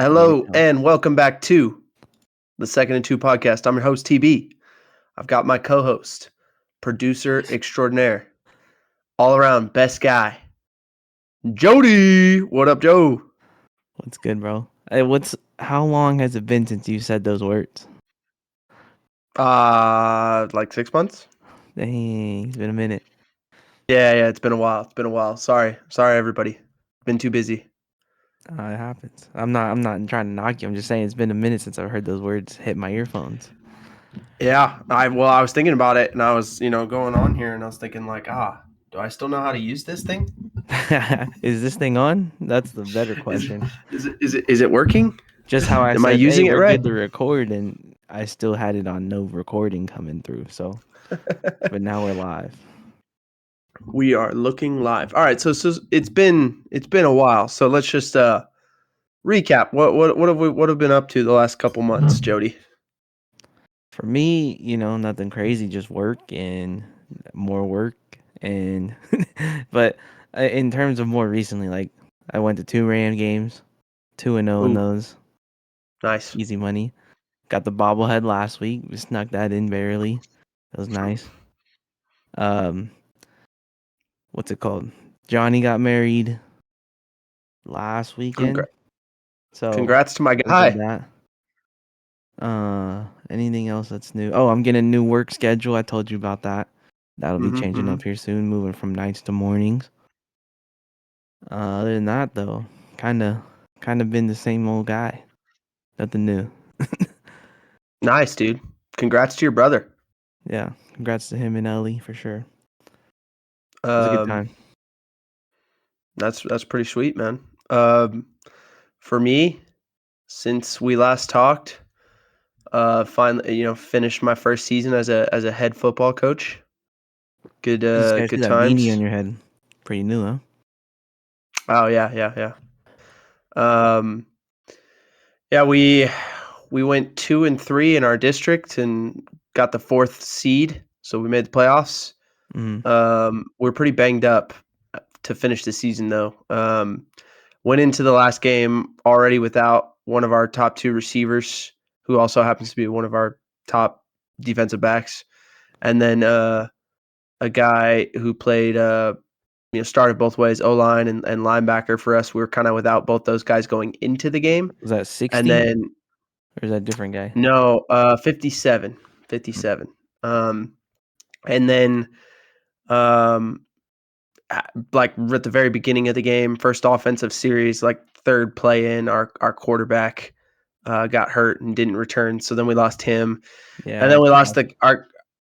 There we Hello go. and welcome back to the Second and Two podcast. I'm your host, TB. I've got my co host, producer extraordinaire, all around best guy, Jody. What up, Joe? What's good, bro? Hey, how long has it been since you said those words? Like 6 months? Dang, it's been a minute. Yeah, it's been a while. Sorry, everybody. Been too busy. It happens. I'm not trying to knock you. I'm just saying it's been a minute since I've heard those words hit my earphones. Yeah, I was thinking about it and I was, going on here and I was thinking like, do I still know how to use this thing? Is this thing on? That's the better Is question. is it working? Just how I Am I said, hey, using it we're right? good to record, and I still had it on no recording coming through. So, but now we're live. We are looking live. All right, so it's been a while. So let's just recap. What have been up to the last couple months, Jody? For me, nothing crazy, just work and more work and but in terms of more recently, like I went to 2 Ram games, 2-0 in Ooh, those, nice. easy money. Got the bobblehead last week, we snuck that in barely. That was nice. Um, what's it called? Johnny got married last weekend, so Congrats to my we did guy. that. Anything else that's new? Oh, I'm getting a new work schedule. I told you about that. That'll be changing Mm-hmm. up here soon, moving from nights to mornings. Other than that, though, kind of been the same old guy. Nothing new. Nice, dude. Congrats to your brother. Yeah, congrats to him and Ellie for sure. It was a good Um, time. that's pretty sweet, man. For me, since we last talked, finally, finished my first season as a head football coach. I see Good that beanie on times. your head. Pretty new, huh? Oh yeah. Um, Yeah, we went 2-3 in our district and got the fourth seed, so we made the playoffs. Mm. We're pretty banged up to finish the season though. Went into the last game already without one of our top two receivers, who also happens to be one of our top defensive backs, and then a guy who played started both ways, O line and linebacker for us. We were kind of without both those guys going into the game, Was that and 60 then. or is that a different guy? No, 57, Mm. 57. And then, um, like at the very beginning of the game, first offensive series, like third play in, our quarterback got hurt and didn't return. So then we lost him, Yeah, and then we that's lost tough.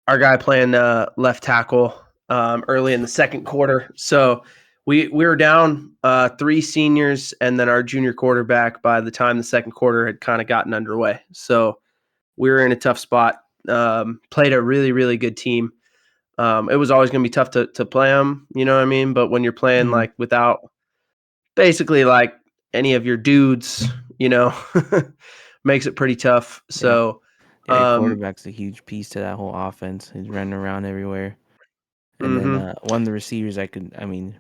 our guy playing left tackle early in the second quarter. So we were down three seniors and then our junior quarterback by the time the second quarter had kind of gotten underway. So we were in a tough spot. Played a really, really good team. It was always going to be tough to play them, you know what I mean? But when you're playing Mm. like without basically like any of your dudes, you know, makes it pretty tough. Yeah, So, yeah. Your um, quarterback's a huge piece to that whole offense. He's running around everywhere. And then mhm. one of the receivers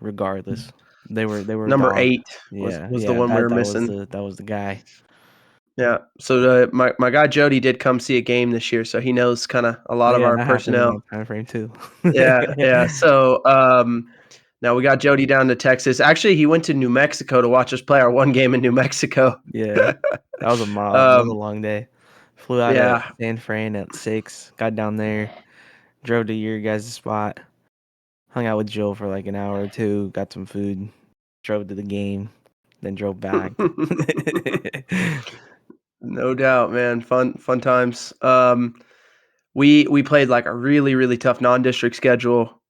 regardless, they were Number dog. 8 Yeah, was the yeah, one we that were that was missing. the guy. Yeah. So my guy Jody did come see a game this year, so he knows kind of a Oh lot of yeah, our that happened in personnel. that time frame too. Yeah. So now we got Jody down to Texas. Actually, he went to New Mexico to watch us play our one game in New Mexico. Yeah, that was a mob. That was a um, long day. Flew out at yeah. San Fran at 6, got down there, drove to your guys' spot, hung out with Jill for like an hour or two, got some food, drove to the game, then drove back. No doubt, man. Fun times. We played like a really really tough non-district schedule,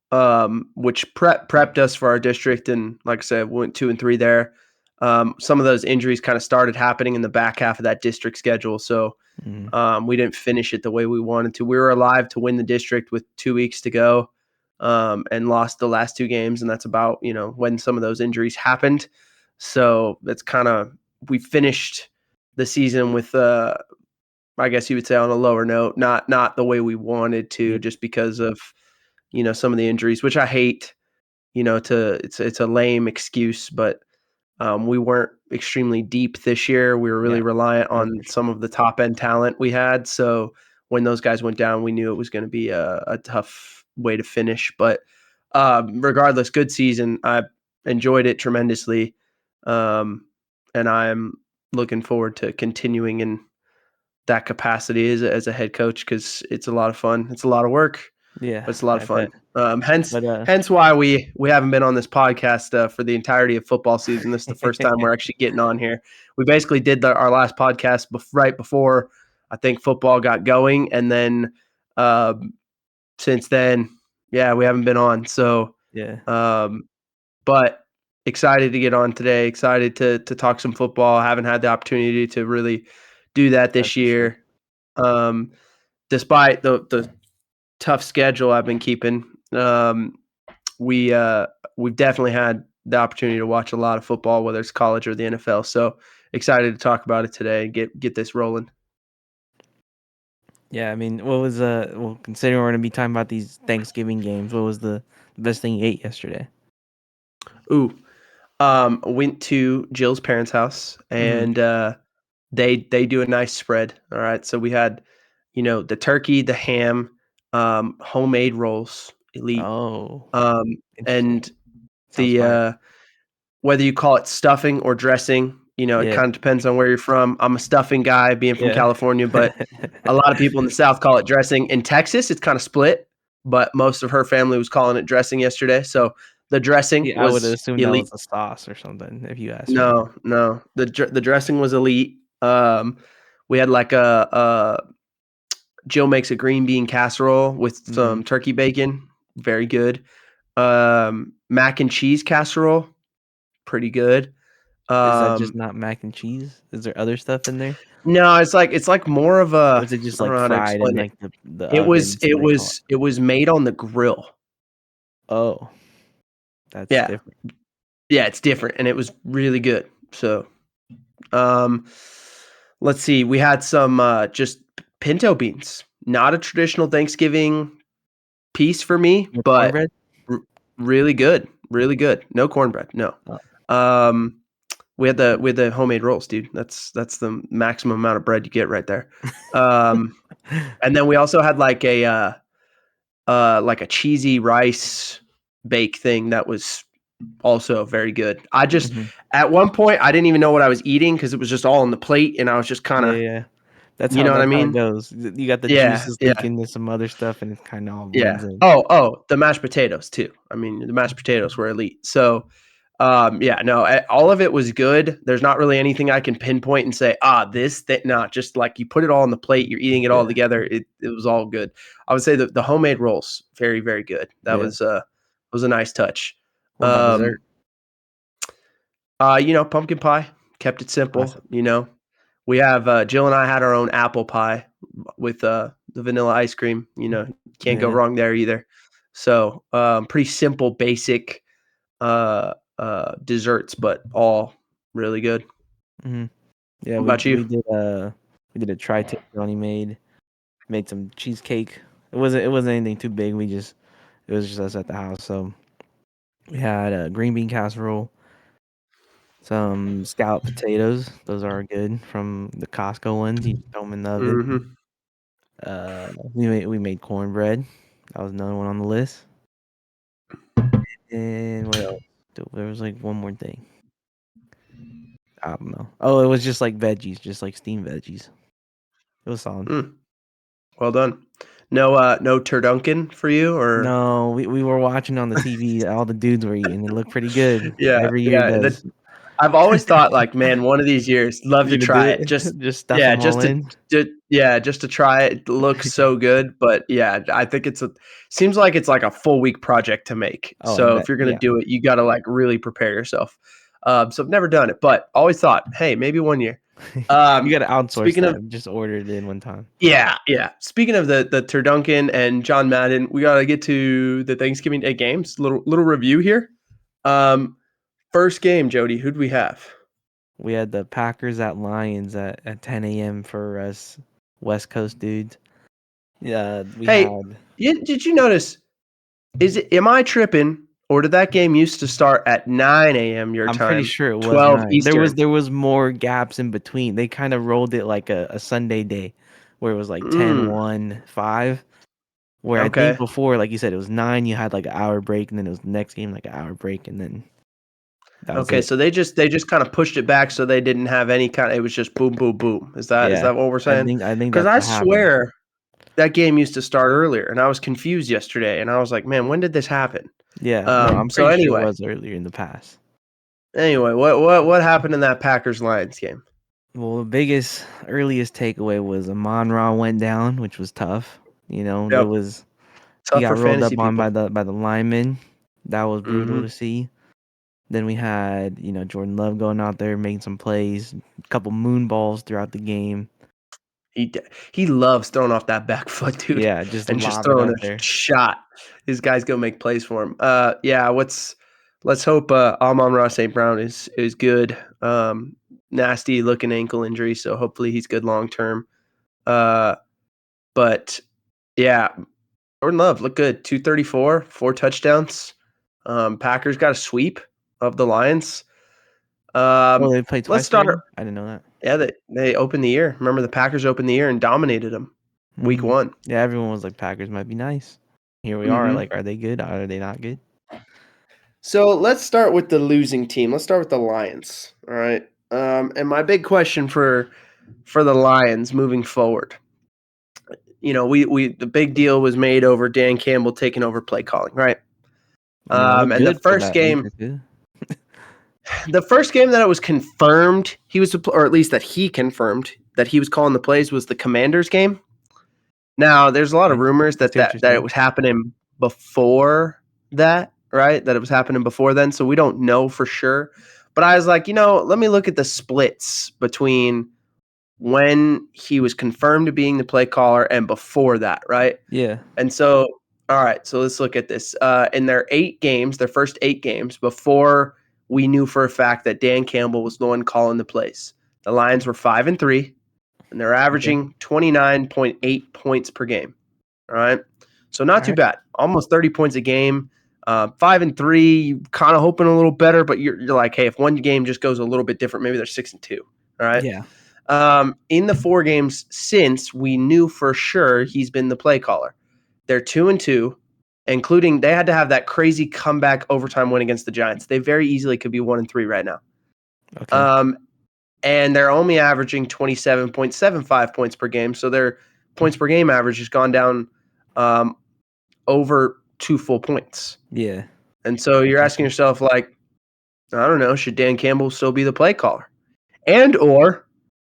which prepped us for our district, and like I said, went 2-3 there. Some of those injuries kind of started happening in the back half of that district schedule, so Mm, we didn't finish it the way we wanted to. We were alive to win the district with 2 weeks to go, and lost the last two games, and that's about when some of those injuries happened. So that's kind of we finished the season with I guess you would say on a lower note, not the way we wanted yeah, to, just because of some of the injuries, which I hate. To it's a lame excuse, but We weren't extremely deep this year. We were really Yeah, reliant no, on for sure. some of the top end talent we had. So when those guys went down, we knew it was going to be a tough way to finish. But regardless, good season. I enjoyed it tremendously, and I'm looking forward to continuing in that capacity as a head coach because it's a lot of fun. It's a lot of work, Yeah, but it's a lot of I bet. fun. Hence, But hence why we haven't been on this podcast for the entirety of football season. This is the first time we're actually getting on here. We basically did our last podcast right before I think football got going, and then um, since then, yeah, we haven't been on. So, yeah, um, but excited to get on today. Excited to talk some football. I haven't had the opportunity to really do that that's this for sure. year. Um, despite the tough schedule I've been keeping, we we've definitely had the opportunity to watch a lot of football, whether it's college or the NFL. So excited to talk about it today and get this rolling. Yeah, I mean, what was well, considering we're gonna be talking about these Thanksgiving games, what was the best thing you ate yesterday? Ooh, went to Jill's parents' house Mhm. and they do a nice spread. All right, so we had the turkey, the ham, homemade rolls, elite, Oh, um, interesting. and Sounds the fire. whether you call it stuffing or dressing, it Yeah, kind of depends on where you're from. I'm a stuffing guy being from yeah. California, but a lot of people in the South call it dressing. In Texas, it's kind of split, but most of her family was calling it dressing yesterday. So the dressing Yeah, I would was assume that elite. was a sauce or something if you asked me. No, no, the dressing was elite. We had like a Jill makes a green bean casserole with Mhm. some turkey bacon, very good. Mac and cheese casserole, pretty good. Is that just Um, not mac and cheese? Is there other stuff in there? No, it's like more of Or a is it just, I don't like, know how to fried in, explain it. like, the It oven, was so it they call was it it was made on the grill. oh, that's Yeah. different. Yeah, it's different, and it was really good. So, um, let's see, we had some, just pinto beans. Not a traditional Thanksgiving piece for me, With but cornbread? r really good, really good. No cornbread, no. Oh. Um, we had the homemade rolls, dude. That's the maximum amount of bread you get right there. Um, and then we also had like a cheesy rice bake thing that was also very good. I just Mhm. at one point I didn't even know what I was eating because it was just all on the plate, and I was just kind Yeah, of, yeah. That's you how know what I that's how it mean? goes. You got the Yeah, juices yeah, leaking into some other stuff, and it kinda all yeah. blends in. Oh, the mashed potatoes too. I mean, the mashed potatoes were elite. So, yeah, no, all of it was good. There's not really anything I can pinpoint and say, this, that, not. Just like you put it all on the plate, you're eating it all Yeah, together. It was all good. I would say the homemade rolls, very, very good. That yeah. was a nice touch. What about dessert? Um, pumpkin pie. Kept it simple. Classic. We have Jill and I had our own apple pie with the vanilla ice cream. Can't go Yeah. wrong there either. So pretty simple, basic desserts, but all really good. Mhm. Yeah, What we about you? we did a tri-tip Johnny made some cheesecake. It wasn't anything too big. It was just us at the house. So we had a green bean casserole, some scalloped potatoes. Those are good from the Costco ones. You just throw them in the oven. Hmm. We made cornbread. That was another one on the list. And what else? There was like one more thing. I don't know. Oh, it was just like veggies, just like steamed veggies. It was solid. Mm, well done. No turdunkin for you, or No, we were watching on the TV. All the dudes were eating. It looked pretty good. yeah, Every year it yeah. does. I've always thought like, man, one of these years, love to You gonna do try it? it. Just Just stuff yeah, them just all to, in? just to try it. It looks so good, but yeah, I think seems like it's like a full week project to make. Oh, I So bet. if you're gonna Yeah. do it, you got to like really prepare yourself. So I've never done it, but always thought, hey, maybe one year. You gotta outsource Speaking of that. Just order it in one time. yeah, yeah. Speaking of the Turduncan and John Madden, we gotta get to the Thanksgiving Day games. Little review here. Um, First game, Jody. Who'd we have? We had the Packers at Lions at 10 a.m. for us West Coast dudes. Yeah, we Hey, had did you notice? Am I tripping, Or did that game used to start at 9 a.m. your I'm pretty time, sure it was 12 9. Eastern? There was more gaps in between. They kind of rolled it like a Sunday day where it was like 10, Mm, 1, 5. Where I think okay. before, like you said, it was 9, you had like an hour break, and then it was the next game, like an hour break, and then that was Okay, it. so they just kind of pushed it back so they didn't have any kind of, it was just boom, boom, boom. Is Yeah. that what we're saying? I think Because that's I what happened. swear that game used to start earlier, and I was confused yesterday, and I was like, man, when did this happen? Yeah, no, I'm So pretty sure it anyway, was earlier in the past. what happened in that Packers Lions game? Well, the biggest, earliest takeaway was Amon-Ra went down, which was tough. There Yep, was he tough got for rolled fantasy up on people. by the linemen. That was brutal Hmm. to see. Then we had, Jordan Love going out there making some plays, a couple moon balls throughout the game. He loves throwing off that back foot, dude, Yeah, just and just lob it throwing up a there. shot. His guys go make plays for him. Yeah. Let's hope Amon-Ra St. Brown is good. Nasty looking ankle injury, so hopefully he's good long term. But yeah, Jordan Love looked good. 234, 4 touchdowns. Packers got a sweep of the Lions. Oh, they played Let's twice start. already? I didn't know that. Yeah, they opened the year. Remember, the Packers opened the year and dominated them week Mhm. one. Yeah, everyone was like, Packers might be nice. Here we are, Mm-hmm. like, are they good? Are they not good? So let's start with the losing team. Let's start with the Lions. All right. And my big question for the Lions moving forward. We the big deal was made over Dan Campbell taking over play calling, right? I mean, it looked And good for that week or 2. the first game that it was confirmed he was, or at least that he confirmed that he was calling the plays, was the Commanders game. Now, there's a lot of Okay. rumors I that see what you're that it saying. was happening before that, right? That it was happening before then, so we don't know for sure. But I was like, let me look at the splits between when he was confirmed to being the play caller and before that, right? Yeah. And so, all right, so let's look at this. In their first 8 games, before we knew for a fact that Dan Campbell was the one calling the plays, the Lions were 5-3, and they're Okay. averaging 29.8 points per game. All right, so not too Alright. bad, almost 30 points a game. 5-3, kind of hoping a little better, but you're like, hey, if one game just goes a little bit different, maybe they're 6-2. All right. Yeah. In the 4 games since, we knew for sure he's been the play caller. They're 2-2, including they had to have that crazy comeback overtime win against the Giants. They very easily could be 1-3 right now. Okay. Um, and they're only averaging 27.75 points per game. So their points per game average has gone down over 2 full points. Yeah. And so you're asking Definitely. yourself, like, I don't know, should Dan Campbell still be the play caller? And or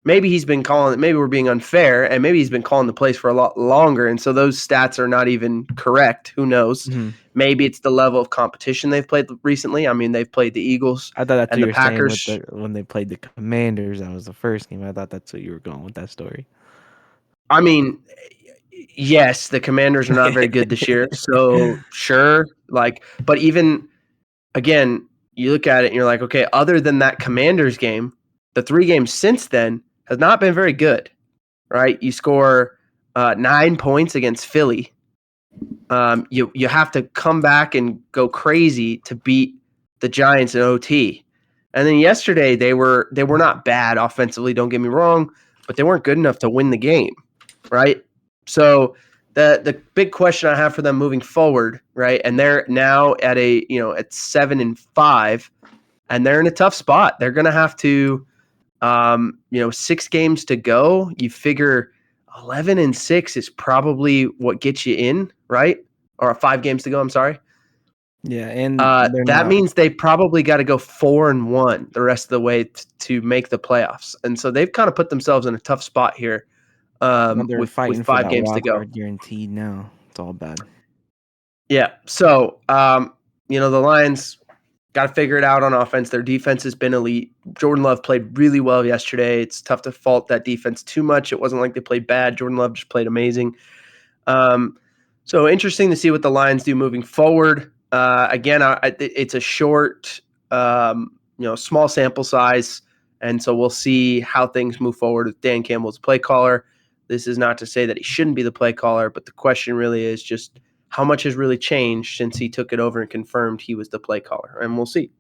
maybe he's been calling it, maybe we're being unfair, and maybe he's been calling the plays for a lot longer, and so those stats are not even correct. Who knows? Mhm. Maybe it's the level of competition they've played recently. I mean, they've played the Eagles I thought that's what and you the were saying with Packers. the when they played the Commanders, that was the first game. I thought that's what you were going with that story. I mean, yes, the Commanders are not very good this year, so sure. But even again, you look at it and you're like, okay, other than that Commanders game, the 3 games since then has not been very good, right? You score 9 points against Philly. You have to come back and go crazy to beat the Giants in OT. And then yesterday they were not bad offensively, don't get me wrong, but they weren't good enough to win the game, right? So the big question I have for them moving forward, right? And they're now at 7-5, and they're in a tough spot. They're going to have to 6 games to go. You figure 11-6 is probably what gets you in, right? Or 5 games to go. I'm sorry. Yeah, and they're That not means they probably got to go 4-1 the rest of the way to make the playoffs, and so they've kind of put themselves in a tough spot here they're with fighting for 5 games to wild go. card guaranteed now. It's all bad. Yeah. So the Lions got to figure it out on offense. Their defense has been elite. Jordan Love played really well yesterday. It's tough to fault that defense too much. It wasn't like they played bad. Jordan Love just played amazing. So interesting to see what the Lions do moving forward. Again, it's a short, small sample size, and so we'll see how things move forward with Dan Campbell's play caller. This is not to say that he shouldn't be the play caller, but the question really is just how much has really changed since he took it over and confirmed he was the play caller, and we'll see.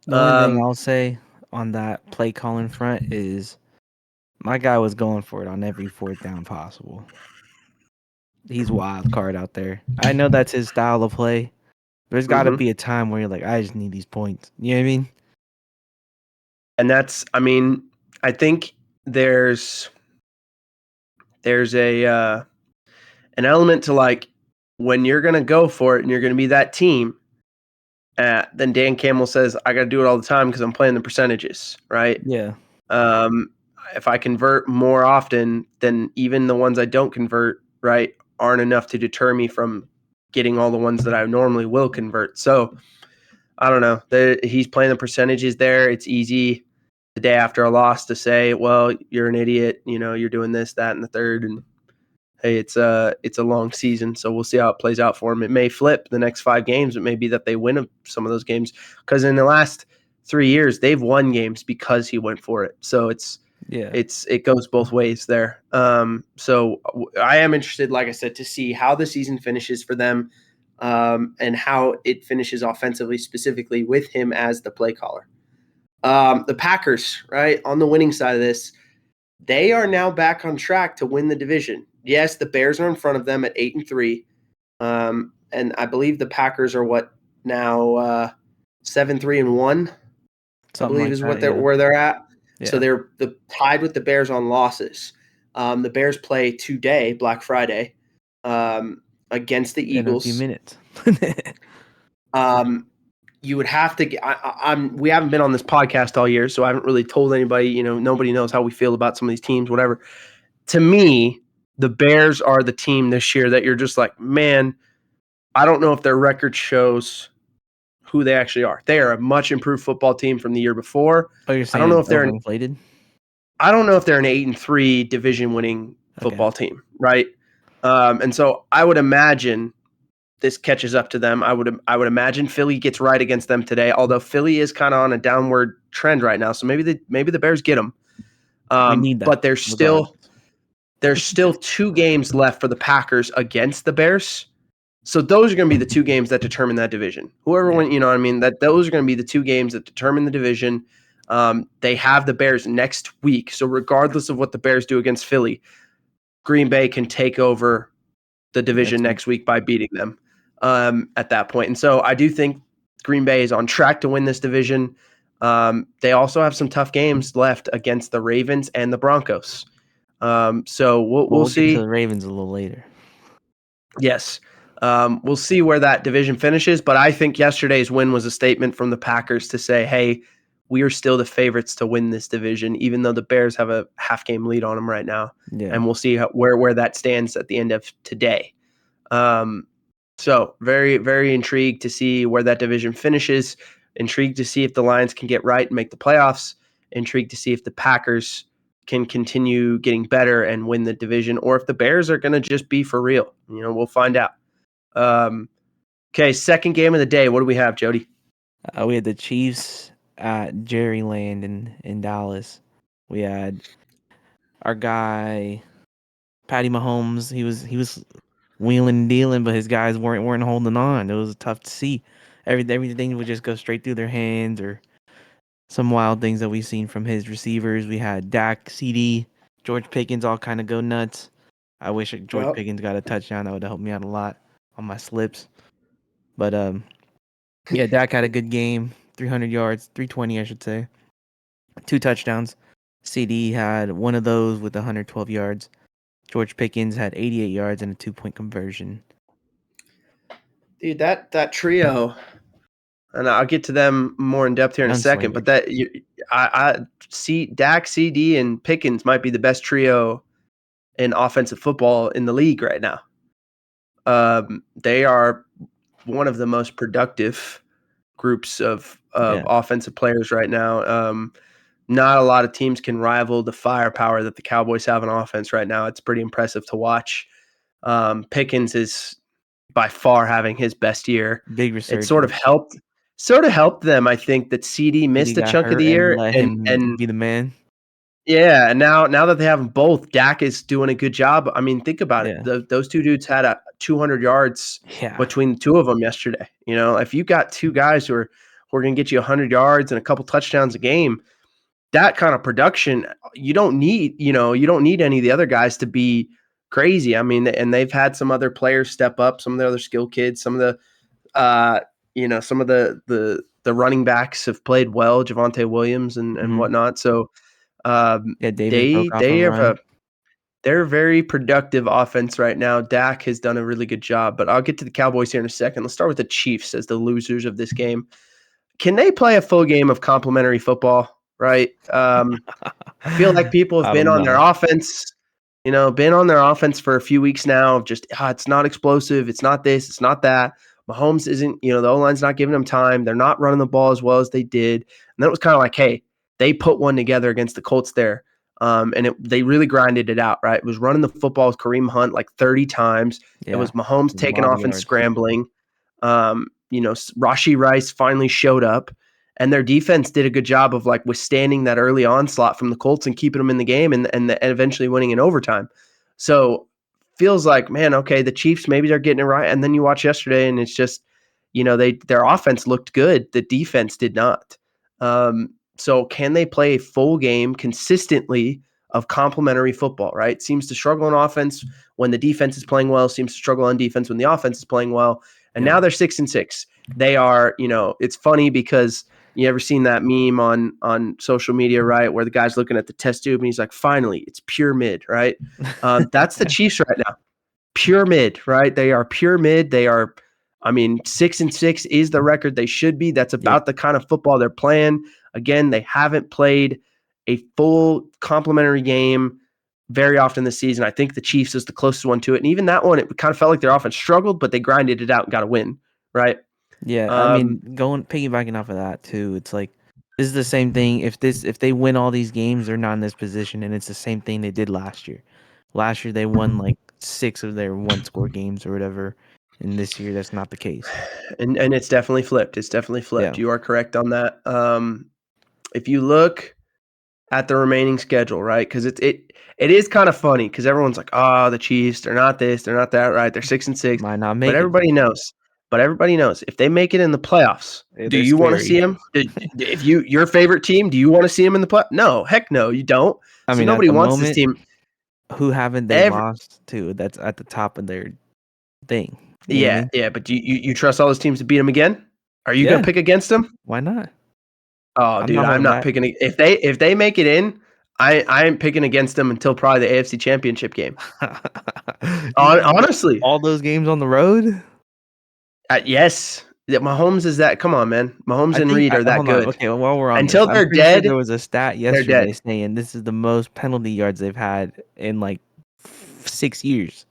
The only thing I'll say on that play calling front is my guy was going for it on every fourth down possible. He's wild card out there. I know that's his style of play. There's got to Mhm. be a time where you're like, I just need these points. You know what I mean? And that's, I mean, I think there's a an element to like when you're gonna go for it and you're gonna be that team. Then Dan Campbell says, I got to do it all the time because I'm playing the percentages, right? Yeah. Um, if I convert more often, then even the ones I don't convert, right, aren't enough to deter me from getting all the ones that I normally will convert. So I don't know. He's playing the percentages there. It's easy the day after a loss to say, well, you're an idiot. You know, you're doing this, that, and the third. And hey, it's a long season, so we'll see how it plays out for them. It may flip the next 5 games. It may be that they win some of those games because in the last 3 years they've won games because he went for it. So Yeah. it goes both ways there. So I am interested, like I said, to see how the season finishes for them, and how it finishes offensively, specifically with him as the play caller. The Packers, right, on the winning side of this, they are now back on track to win the division. Yes, the Bears are in front of them at 8-3, and I believe the Packers are what now 7-3-1. I Something believe like is what that. Yeah. where they're at. So Yeah. they're tied with the Bears on losses. The Bears play today, Black Friday, against the In a few Eagles. minutes. You would have to. We haven't been on this podcast all year, so I haven't really told anybody. You know, nobody knows how we feel about some of these teams, whatever. To me, the Bears are the team this year that you're just like, man, I don't know if their record shows who they actually are. They are a much improved football team from the year before. Oh, you're I don't saying know it's if they're overinflated? I don't know if they're an 8-3 division winning Okay. football team, right? And so I would imagine this catches up to them. I would imagine Philly gets right against them today, although Philly is kind of on a downward trend right now. So maybe the Bears get them. We need that But regardless. there's still 2 games left for the Packers against the Bears. So those are going to be the 2 games that determine that division. Whoever Yeah. went, you know what I mean? That those are going to be the 2 games that determine the division. They have the Bears next week. So regardless of what the Bears do against Philly, Green Bay can take over the division Next week. next week by beating them at that point. And so I do think Green Bay is on track to win this division. They also have some tough games left against the Ravens and the Broncos. So Well, we'll we'll get to see. the Ravens a little later. Yes. We'll see where that division finishes, but I think yesterday's win was a statement from the Packers to say, hey, we are still the favorites to win this division, even though the Bears have a half-game lead on them right now. Yeah. And we'll see where that stands at the end of today. So very, very intrigued to see where that division finishes. Intrigued to see if the Lions can get right and make the playoffs. Intrigued to see if the Packers can continue getting better and win the division, or if the Bears are going to just be for real. You know, we'll find out. Okay, second game of the day. What do we have, Jody? We had the Chiefs at Jerryland in Dallas. We had our guy Patty Mahomes. He was wheeling and dealing, but his guys weren't holding on. It was tough to see. Everything would just go straight through their hands, or some wild things that we've seen from his receivers. We had Dak, CD, George Pickens all kind of go nuts. I wish George Yep. Pickens got a touchdown. That would have helped me out a lot on my slips. But yeah, Dak had a good game. 300 yards, 320, I should say. 2 touchdowns. CD had one of those with 112 yards. George Pickens had 88 yards and a 2-point conversion. Dude, that trio, and I'll get to them more in depth here in a second. But Gunslingers. I see Dak, CD, and Pickens might be the best trio in offensive football in the league right now. They are one of the most productive groups of Yeah, offensive players right now. Not a lot of teams can rival the firepower that the Cowboys have on offense right now. It's pretty impressive to watch. Pickens is by far having his best year. big It resurgence. sort of helped them. I think that CD CD missed a got chunk of the hurt and year, let and him be the man. Yeah, and now that they have them both, Dak is doing a good job. I mean, think about it. Yeah. Those two dudes had 200 yards Yeah. between the two of them yesterday. You know, if you got two guys who are going to get you 100 yards and a couple touchdowns a game, that kind of production, you don't need any of the other guys to be crazy. I mean, and they've had some other players step up, some of the other skill kids, some of the some of the running backs have played well, Javonte Williams and Mhm. whatnot. So Yeah, Davis they broke off a have run. they're a very productive offense right now. Dak has done a really good job, but I'll get to the Cowboys here in a second. Let's start with the Chiefs as the losers of this game. Can they play a full game of complimentary football? Right. I feel like people have I been don't on their know. offense, been on their offense for a few weeks now. Just it's not explosive. It's not this. It's not that. Mahomes isn't. The O line's not giving them time. They're not running the ball as well as they did. And that was kind of like, hey, they put one together against the Colts there, and they really grinded it out. Right, it was running the football with Kareem Hunt like 30 times. It Yeah. was Mahomes A taking lot of off and yards. scrambling. Rashi Rice finally showed up, and their defense did a good job of like withstanding that early onslaught from the Colts and keeping them in the game and eventually winning in overtime. So feels like, man, okay, the Chiefs maybe they're getting it right, and then you watch yesterday and it's just, their offense looked good, the defense did not. So can they play a full game consistently of complementary football? Right, seems to struggle on offense when the defense is playing well, seems to struggle on defense when the offense is playing well, and Yeah. now they're 6-6. They are, it's funny because you ever seen that meme on social media, right, where the guy's looking at the test tube and he's like, "Finally, it's pure mid," right? That's the Chiefs right now, pure mid, right? They are pure mid. They are, I mean, 6-6 is the record they should be. That's Yep. about the kind of football they're playing. Again, they haven't played a full complementary game very often this season. I think the Chiefs is the closest one to it, and even that one, it kind of felt like their offense struggled, but they grinded it out and got a win, right? Yeah, I Um, mean, piggybacking off of that too, it's like this is the same thing. If they win all these games, they're not in this position, and it's the same thing they did last year. Last year they won like 6 of their one score games or whatever, and this year that's not the case. and it's definitely flipped. It's definitely flipped. Yeah. You are correct on that. If you look at the remaining schedule, right? Because it is kind of funny because everyone's like, "Oh, the Chiefs, they're not this, they're not that, right? They're 6-6." Might not But make it. everybody knows. But everybody knows if they make it in the playoffs, do They're you want to see scary. them? If your favorite team, do you want to see them in the play? No, heck no, you don't. I So mean, at nobody the wants this moment, team. who haven't they Every lost to that's at the top of their thing? You know what I Yeah, mean? yeah. But do you trust all those teams to beat them again? Are you gonna Yeah, pick against them? why not? Oh, I'm dude, not I'm holding not back. picking. If they make it in, I ain't picking against them until probably the AFC Championship game. You got Honestly, all those games on the road? yes, Mahomes is that. Come on, man. Mahomes I and think Reed are that hold on, good. okay, well, while we're on this, Until I'm they're pretty sure dead, there was a stat they're yesterday dead. saying this is the most penalty yards they've had in, like, 6 years.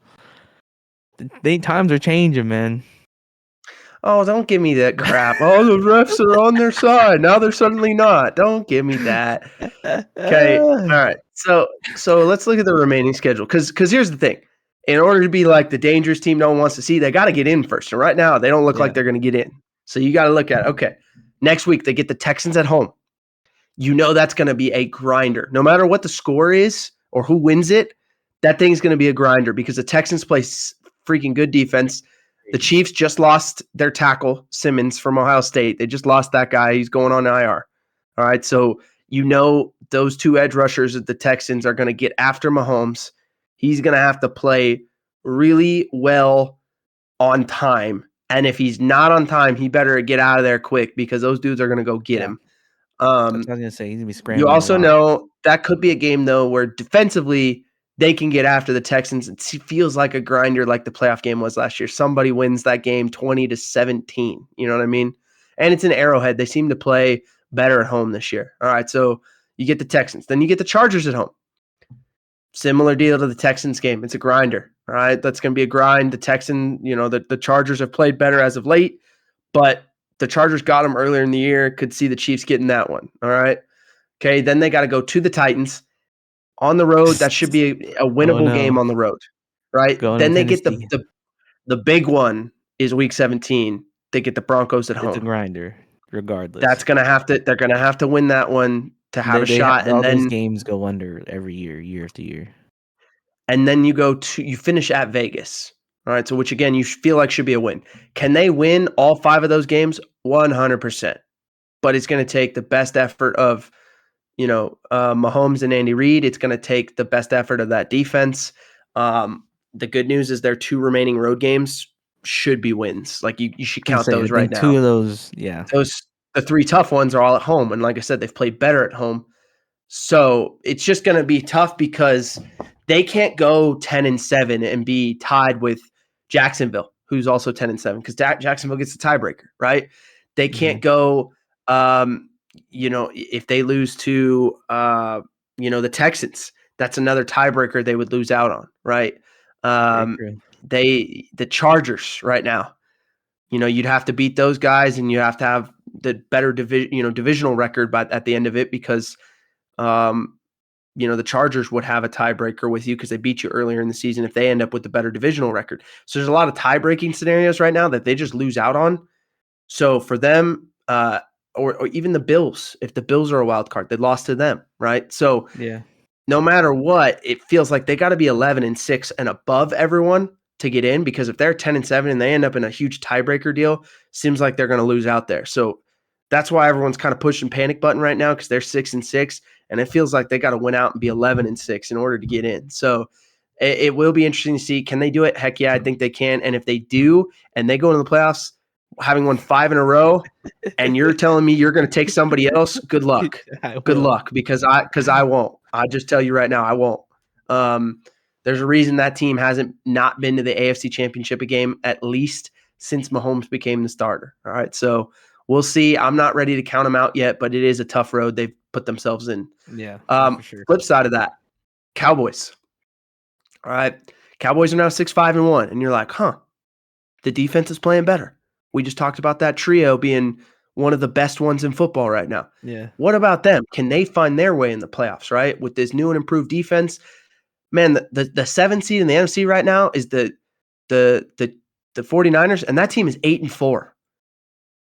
The times are changing, man. Oh, don't give me that crap. Oh, the refs are on their side. Now they're suddenly not. Don't give me that. Okay. All right. So let's look at the remaining schedule. Because here's the thing. In order to be like the dangerous team no one wants to see, they got to get in first. And right now, they don't look like Yeah, they're going to get in. So you got to look at, okay, next week they get the Texans at home. You know that's going to be a grinder. No matter what the score is or who wins it, that thing's going to be a grinder because the Texans play freaking good defense. The Chiefs just lost their tackle, Simmons from Ohio State. They just lost that guy. He's going on IR. All right. So those two edge rushers at the Texans are going to get after Mahomes. He's going to have to play really well on time. And if he's not on time, he better get out of there quick because those dudes are going to go get yeah, him. that's Um, what I was gonna say, he's gonna be you scrambling a also lot. know that could be a game though where defensively they can get after the Texans. It feels like a grinder like the playoff game was last year. Somebody wins that game 20-17. You know what I mean? And it's an Arrowhead. They seem to play better at home this year. All right, so you get the Texans. Then you get the Chargers at home. Similar deal to the Texans game. It's a grinder. All right, that's going to be a grind. The Chargers have played better as of late, but the Chargers got them earlier in the year. Could see the Chiefs getting that one. All right. Okay, then they got to go to the Titans on the road. That should be a Oh, winnable game no. on the road, right? Going to Then they get Tennessee. the big one is Week 17. They get the Broncos at It's a home. grinder regardless. They're gonna have to win that one. to have a shot, all those games go under every year, year after year. and then you finish at Vegas. All right, so which again you feel like should be a win. Can they win all 5 of those games? 100%. But it's going to take the best effort of Mahomes and Andy Reid. It's going to take the best effort of that defense. The good news is their 2 remaining road games should be wins. Like you should count I those right think 2 now. of those, yeah. The 3 tough ones are all at home, and like I said, they've played better at home. So it's just going to be tough because they can't go 10-7 and be tied with Jacksonville, who's also 10-7, because Jacksonville gets the tiebreaker, right? They can't go, if they lose to, the Texans, that's another tiebreaker they would lose out on, right? Very true. The Chargers right now, you'd have to beat those guys, and you have to have the better divisional record at the end of it, because the Chargers would have a tiebreaker with you because they beat you earlier in the season if they end up with the better divisional record. So there's a lot of tie-breaking scenarios right now that they just lose out on. So for them, or even the Bills, if the Bills are a wild card, they lost to them, right? So Yeah. no matter what, it feels like they got to be 11-6 and above everyone to get in, because if they're 10-7 and they end up in a huge tiebreaker deal, seems like they're going to lose out there. So that's why everyone's kind of pushing panic button right now, because they're 6-6, and it feels like they got to win out and be 11-6 in order to get in. So it will be interesting to see. Can they do it? Heck yeah, I think they can. And if they do, and they go into the playoffs having won 5 in a row, and you're telling me you're going to take somebody else, good luck. Good luck, because I won't. I just tell you right now, I won't. There's a reason that team hasn't not been to the AFC Championship game at least since Mahomes became the starter. All right, so we'll see. I'm not ready to count them out yet, but it is a tough road they've put themselves in. Yeah, for sure. Flip side of that, Cowboys. All right, Cowboys are now 6-5-1, and you're like, huh? The defense is playing better. We just talked about that trio being one of the best ones in football right now. Yeah. What about them? Can they find their way in the playoffs, right? With this new and improved defense? Man, the 7 seed in the NFC right now is the 49ers, and that team is 8-4.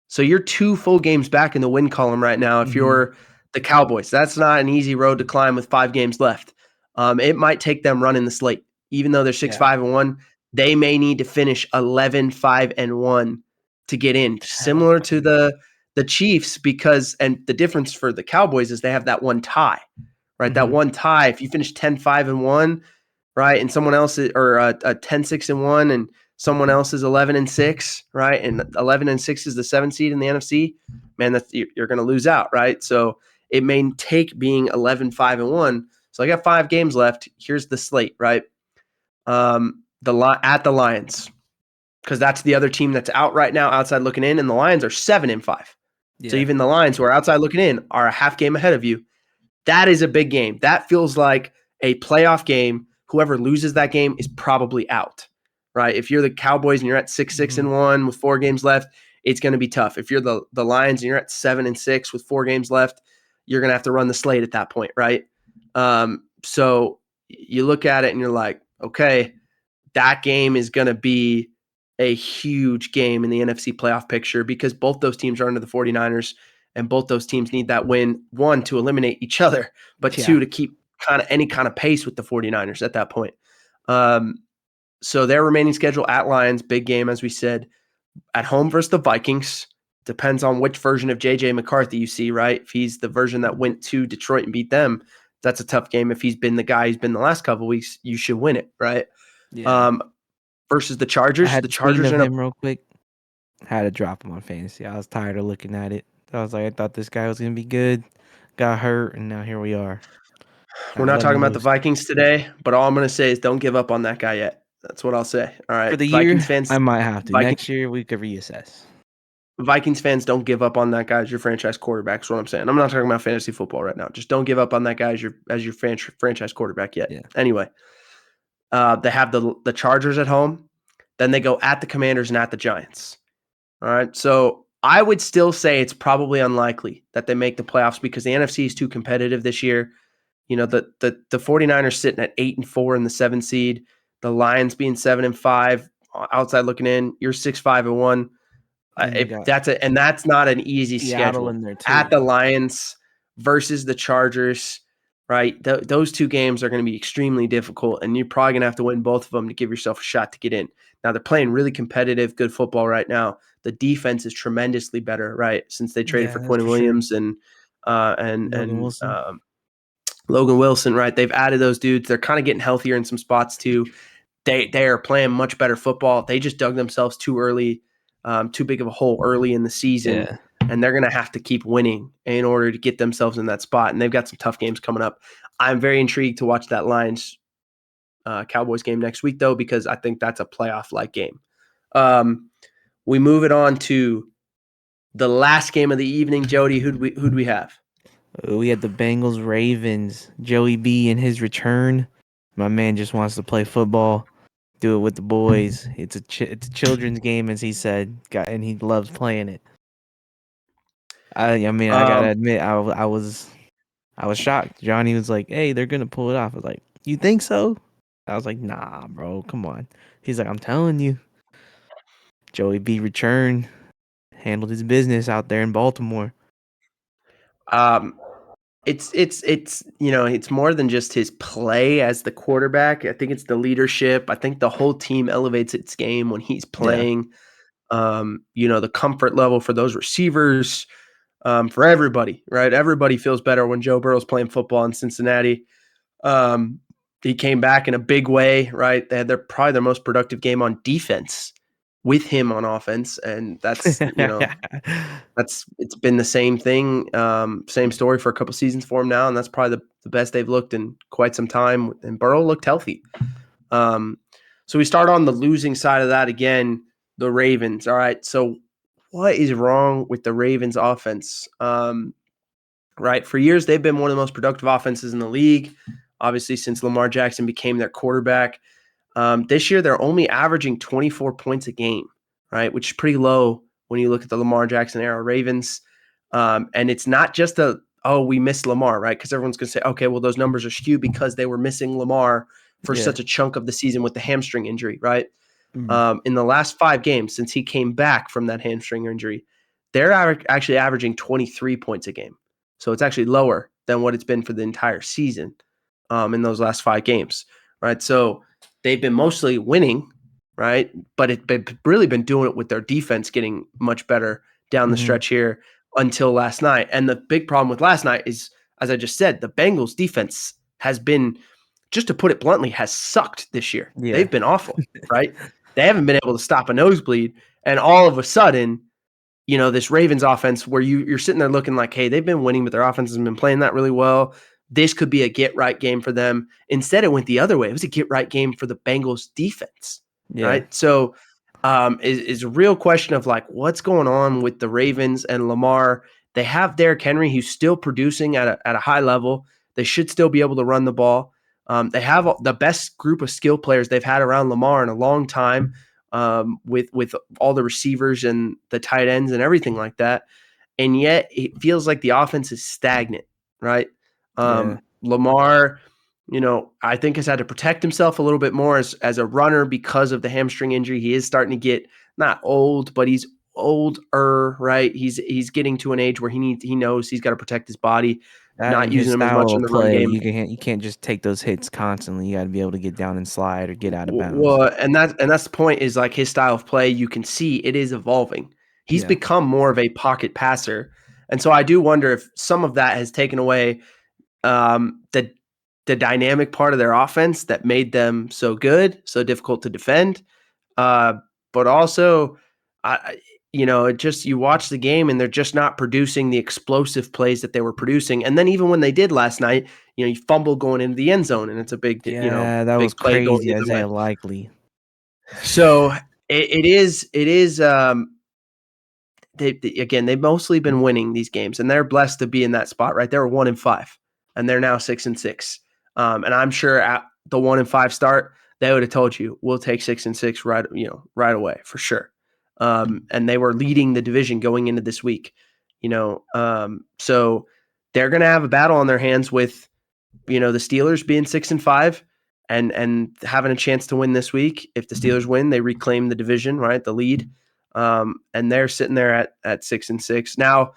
So you're 2 full games back in the win column right now if you're the Cowboys. That's not an easy road to climb with 5 games left. It might take them running the slate. Even though they're 6-5-1, they may need to finish 11-5-1 to get in, similar to the Chiefs, and the difference for the Cowboys is they have that one tie, right? That one tie, if you finish 10-5-1, right, and someone else is, or a 10-6-1, and someone else is 11-6, right, and 11-6 is the 7 seed in the NFC, man, you're going to lose out, right? So it may take being 11-5-1. So I got 5 games left. Here's the slate, right? At the Lions, because that's the other team that's out right now, outside looking in, and the Lions are 7-5. Yeah. So even the Lions, who are outside looking in, are a half game ahead of you. That is a big game. That feels like a playoff game. Whoever loses that game is probably out, right? If you're the Cowboys and you're at 6-6-1 with 4 games left, it's going to be tough. If you're the Lions and you're at 7-6 with 4 games left, you're going to have to run the slate at that point, right? So you look at it and you're like, okay, that game is going to be a huge game in the NFC playoff picture, because both those teams are under the 49ers, and both those teams need that win, 1, to eliminate each other, but 2, to keep any kind of pace with the 49ers at that point. So their remaining schedule at Lions, big game, as we said, at home versus the Vikings. Depends on which version of JJ McCarthy you see, right? If he's the version that went to Detroit and beat them, that's a tough game. If he's been the guy who's been the last couple of weeks, you should win it, right? Yeah. Versus the Chargers. The Chargers are him real quick. Had to drop him on fantasy. I was tired of looking at it. I was like, I thought this guy was gonna be good. Got hurt, and now here we are. We're not talking about the Vikings today, but all I'm going to say is don't give up on that guy yet. That's what I'll say. All right, for the Vikings year, fans, I might have to. Next year, we could reassess. Vikings fans, don't give up on that guy as your franchise quarterback. That's what I'm saying. I'm not talking about fantasy football right now. Just don't give up on that guy as your franchise quarterback yet. Yeah. Anyway, they have the Chargers at home. Then they go at the Commanders and at the Giants. All right, so I would still say it's probably unlikely that they make the playoffs, because the NFC is too competitive this year. The 49ers sitting at 8-4 in the 7 seed, the Lions being 7-5, outside looking in, you're 6-5-1. And That's not an easy Seattle schedule. in there too. At the Lions, versus the Chargers, right? Those two games are going to be extremely difficult, and you're probably going to have to win both of them to give yourself a shot to get in. Now, they're playing really competitive, good football right now. The defense is tremendously better, right? Since they traded Yeah, for that's Quinn for sure. Williams and Logan Wilson. Logan Wilson, right? They've added those dudes. They're kind of getting healthier in some spots too. They are playing much better football. They just dug themselves too early, too big of a hole early in the season, Yeah. and they're going to have to keep winning in order to get themselves in that spot. And they've got some tough games coming up. I'm very intrigued to watch that Lions Cowboys game next week, though, because I think that's a playoff-like game. We move it on to the last game of the evening. Jody, who'd we have? We had the Bengals Ravens. Joey B in his return. My man just wants to play football, do it with the boys. It's a children's game, as he said, and he loves playing it. I mean, I gotta Um, admit, I was shocked. Johnny was like, "Hey, they're gonna pull it off." I was like, "You think so?" I was like, "Nah, bro, come on." He's like, "I'm telling you." Joey B returned, handled his business out there in Baltimore. um, it's it's more than just his play as the quarterback. I think it's the leadership. I think the whole team elevates its game when he's Yeah. playing. The comfort level for those receivers, for everybody, right? Everybody feels better when Joe Burrow's playing football in Cincinnati. Um, he came back in a big way, right? They had probably their most productive game on defense with him on offense, and that's it's been the same thing, same story for a couple seasons for him now, and that's probably the best they've looked in quite some time. And Burrow looked healthy. So we start on the losing side of that again, the Ravens. All right, so what is wrong with the Ravens offense? Right, for years they've been one of the most productive offenses in the league. Obviously, since Lamar Jackson became their quarterback, this year they're only averaging 24 points a game, right, which is pretty low when you look at the Lamar Jackson era Ravens. And it's not just we missed Lamar, right? Because everyone's going to say, okay, well, those numbers are skewed because they were missing Lamar for Yeah. such a chunk of the season with the hamstring injury, right? Mm. In the last 5 games since he came back from that hamstring injury, they're actually averaging 23 points a game. So it's actually lower than what it's been for the entire season in those last 5 games, right? So they've been mostly winning, right? But they've really been doing it with their defense getting much better down the Mm-hmm. stretch here until last night. And the big problem with last night is, as I just said, the Bengals defense has been, just to put it bluntly, has sucked this year. Yeah. They've been awful, right? They haven't been able to stop a nosebleed. And all of a sudden, this Ravens offense where you're sitting there looking like, hey, they've been winning, but their offense has been playing that really well. This could be a get right game for them. Instead, it went the other way. It was a get right game for the Bengals defense, Yeah. right? So is a real question of like what's going on with the Ravens and Lamar. They have Derrick Henry, who's still producing at a high level. They should still be able to run the ball. They have the best group of skill players they've had around Lamar in a long time, with all the receivers and the tight ends and everything like that. And yet it feels like the offense is stagnant, right? Yeah. Lamar, I think has had to protect himself a little bit more as a runner because of the hamstring injury. He is starting to get not old, but he's older, right? He's getting to an age where he knows he's got to protect his body, That not and his using him as much style in of the run play, game. you can't just take those hits constantly. You got to be able to get down and slide or get out of bounds. Well, and that's the point is like his style of play, you can see it is evolving. He's Yeah. become more of a pocket passer. And so I do wonder if some of that has taken away the dynamic part of their offense that made them so good, so difficult to defend. But also, it just you watch the game and they're just not producing the explosive plays that they were producing. And then even when they did last night, you fumble going into the end zone and it's a Yeah, that was big play going crazy, the other way. Isaiah Likely. So it is. Again, they've mostly been winning these games, and they're blessed to be in that spot. Right, they were 1-5, and they're now 6-6. And I'm sure at the 1-5 start, they would have told you we'll take 6-6 right away for sure. And they were leading the division going into this week. So they're going to have a battle on their hands with the Steelers being 6-5 and having a chance to win this week. If the Steelers win, they reclaim the division, right? The lead. And they're sitting there at 6-6. Now,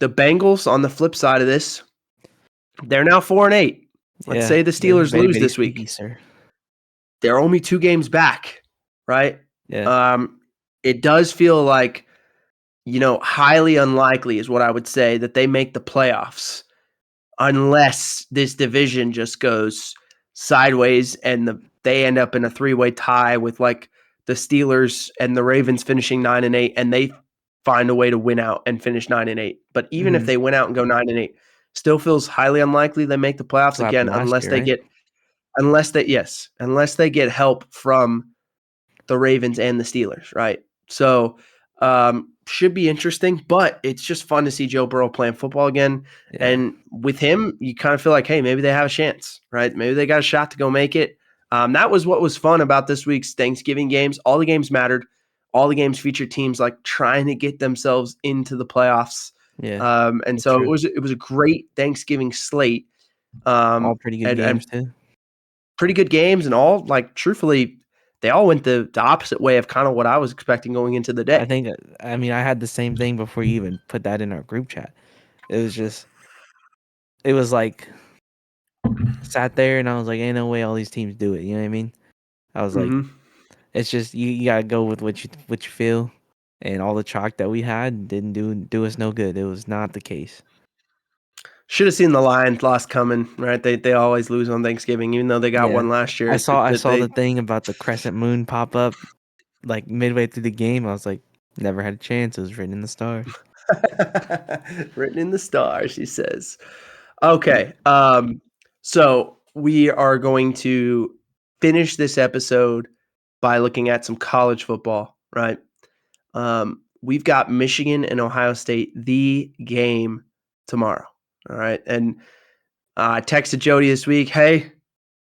The Bengals, on the flip side of this, they're now 4-8. Let's Yeah, say the they're Steelers very, lose very this sneaky, week. sir. They're only 2 games back, right? Yeah. It does feel like, highly unlikely is what I would say that they make the playoffs unless this division just goes sideways and they end up in a 3-way tie with like the Steelers and the Ravens finishing 9-8, and they find a way to win out and finish 9-8. But even if Mhm. they win out and go 9-8, still feels highly unlikely they make the That's playoffs what again happened last year, right? unless they get help from the Ravens and the Steelers, right? So should be interesting, but it's just fun to see Joe Burrow playing football again. Yeah. And with him, you kind of feel like, hey, maybe they have a chance, right? Maybe they got a shot to go make it. That was what was fun about this week's Thanksgiving games. All the games mattered. All the games featured teams like trying to get themselves into the playoffs. Yeah. And That's so true. it was a great Thanksgiving slate. All pretty good And games too. pretty good games, and all, like, truthfully, they all went the opposite way of kind of what I was expecting going into the I day. think I mean, I had the same thing before you even put that in our group chat. It was like sat there and I was like, ain't no way all these teams do it. You know what I mean? I was like, Mm-hmm. it's just you gotta go with what you feel. And all the chalk that we had didn't do us no good. It was not the case. Should have seen the Lions loss coming, right? They always lose on Thanksgiving, even though they got Yeah. one last year. I saw the thing about the crescent moon pop up like midway through the game. I was like, never had a chance. It was written in the stars. Written in the stars, he says. Okay, so we are going to finish this episode by looking at some college football, right? We've got Michigan and Ohio State, the game tomorrow. All right. And I texted Jody this week, hey,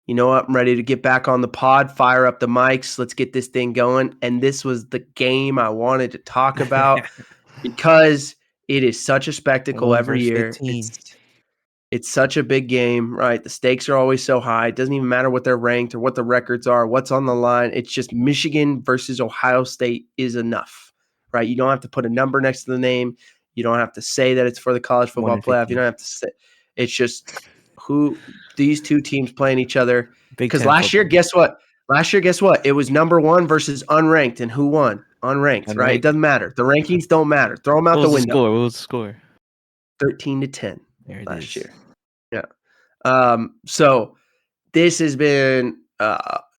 you know what? I'm ready to get back on the pod, fire up the mics. Let's get this thing going. And this was the game I wanted to talk about because it is such a spectacle One every verse year. 15. It's such a big game, right? The stakes are always so high. It doesn't even matter what they're ranked or what the records are, what's on the line. It's just Michigan versus Ohio State is enough, right? You don't have to put a number next to the name. You don't have to say that it's for the college 1 football in playoff. You 15. don't have to say it's just who these two teams playing each other. Big Because 10 last year, football. guess what? Last year, guess what? It was number one versus unranked, and who won? Unranked, right? It Unranked. doesn't matter. The rankings don't matter. Throw them out What the was the window. score? What was the score? 13-10 There it last is. year. Yeah. So this has been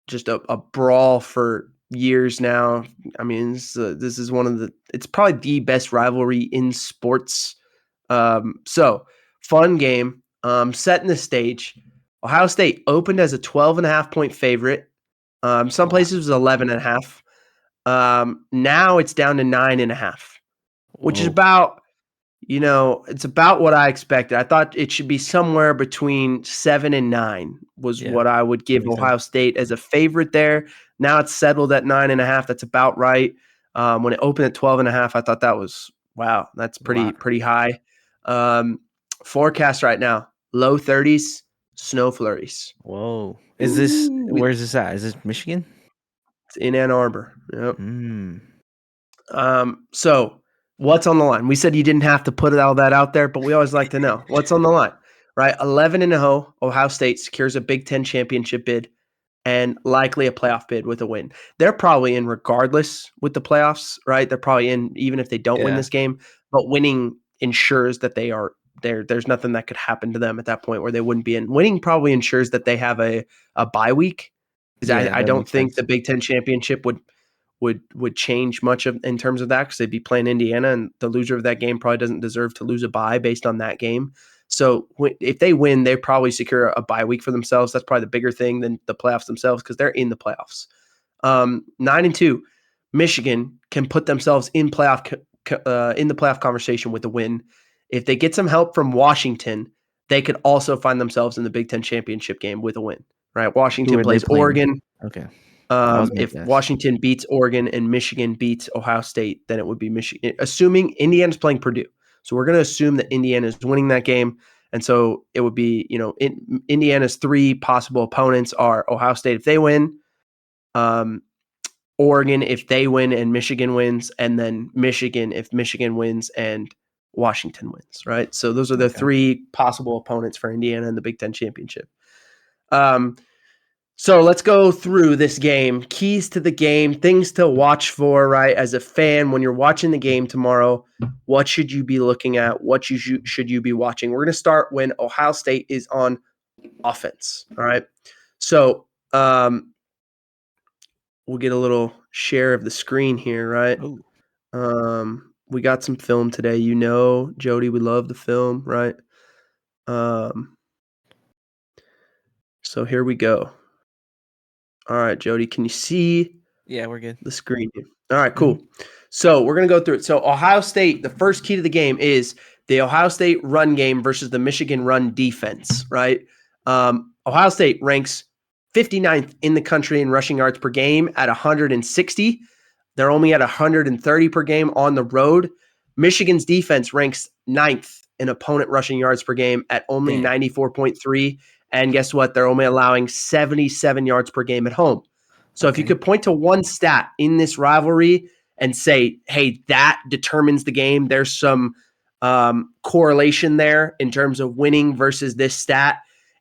just a brawl for years now. I mean, this is one of it's probably the best rivalry in sports. So fun game. Setting the stage. Ohio State opened as a 12.5 point favorite. Some Wow. places it was 11.5. Now it's down to 9.5, which is Whoa. about it's about what I expected. I thought it should be somewhere between 7 and 9 was Yeah. what I would give Makes sense. Ohio State as a favorite there. Now it's settled at 9.5. That's about right. When it opened at 12.5, I thought that was wow. That's Wow. pretty high. Um, Forecast right now: low 30s, snow flurries. Whoa. Ooh, Where's this at? Is this Michigan? it's in Ann Arbor. Yep. Mm. So what's on the line? We said you didn't have to put all that out there, but we always like to know what's on the line, right? 11-0, Ohio State secures a Big Ten championship bid and likely a playoff bid with a win. They're probably in regardless with the playoffs, right? They're probably in even if they don't win Yeah. this game, but winning ensures that they are there. There's nothing that could happen to them at that point where they wouldn't be in. Winning probably ensures that they have a bye week. Because Yeah, I that don't makes think sense. the Big Ten championship would change much of in terms of that because they'd be playing Indiana, and the loser of that game probably doesn't deserve to lose a bye based on that game. So if they win, they probably secure a bye week for themselves. That's probably the bigger thing than the playoffs themselves because they're in the playoffs. 9-2, Michigan can put themselves in in the playoff conversation with a win. If they get some help from Washington, they could also find themselves in the Big Ten championship game with a win. Right? Who Washington are they plays playing? Oregon. Okay. I was gonna If guess. Washington beats Oregon and Michigan beats Ohio State, then it would be Michigan, assuming Indiana's playing Purdue. So we're going to assume that Indiana is winning that game. And so it would be, Indiana's three possible opponents are Ohio State if they win, Oregon if they win and Michigan wins, and then Michigan if Michigan wins and Washington wins, right? So those are the Okay. three possible opponents for Indiana in the Big Ten championship. So let's go through this game. Keys to the game, things to watch for, right? As a fan, when you're watching the game tomorrow, what should you be looking at? What should you be watching? We're going to start when Ohio State is on offense, all right? So we'll get a little share of the screen here, right? Oh, We got some film today. You know, Jody, we love the film, right? So here we go. All right, Jody, can you see yeah, we're good. the screen here? All right, cool. So we're going to go through it. So Ohio State, the first key to the game is the Ohio State run game versus the Michigan run defense, right? Ohio State ranks 59th in the country in rushing yards per game at 160. They're only at 130 per game on the road. Michigan's defense ranks 9th in opponent rushing yards per game at only Damn. 94.3. And guess what? They're only allowing 77 yards per game at home. So if you Okay. could point to one stat in this rivalry and say, hey, that determines the game, there's some correlation there in terms of winning versus this stat.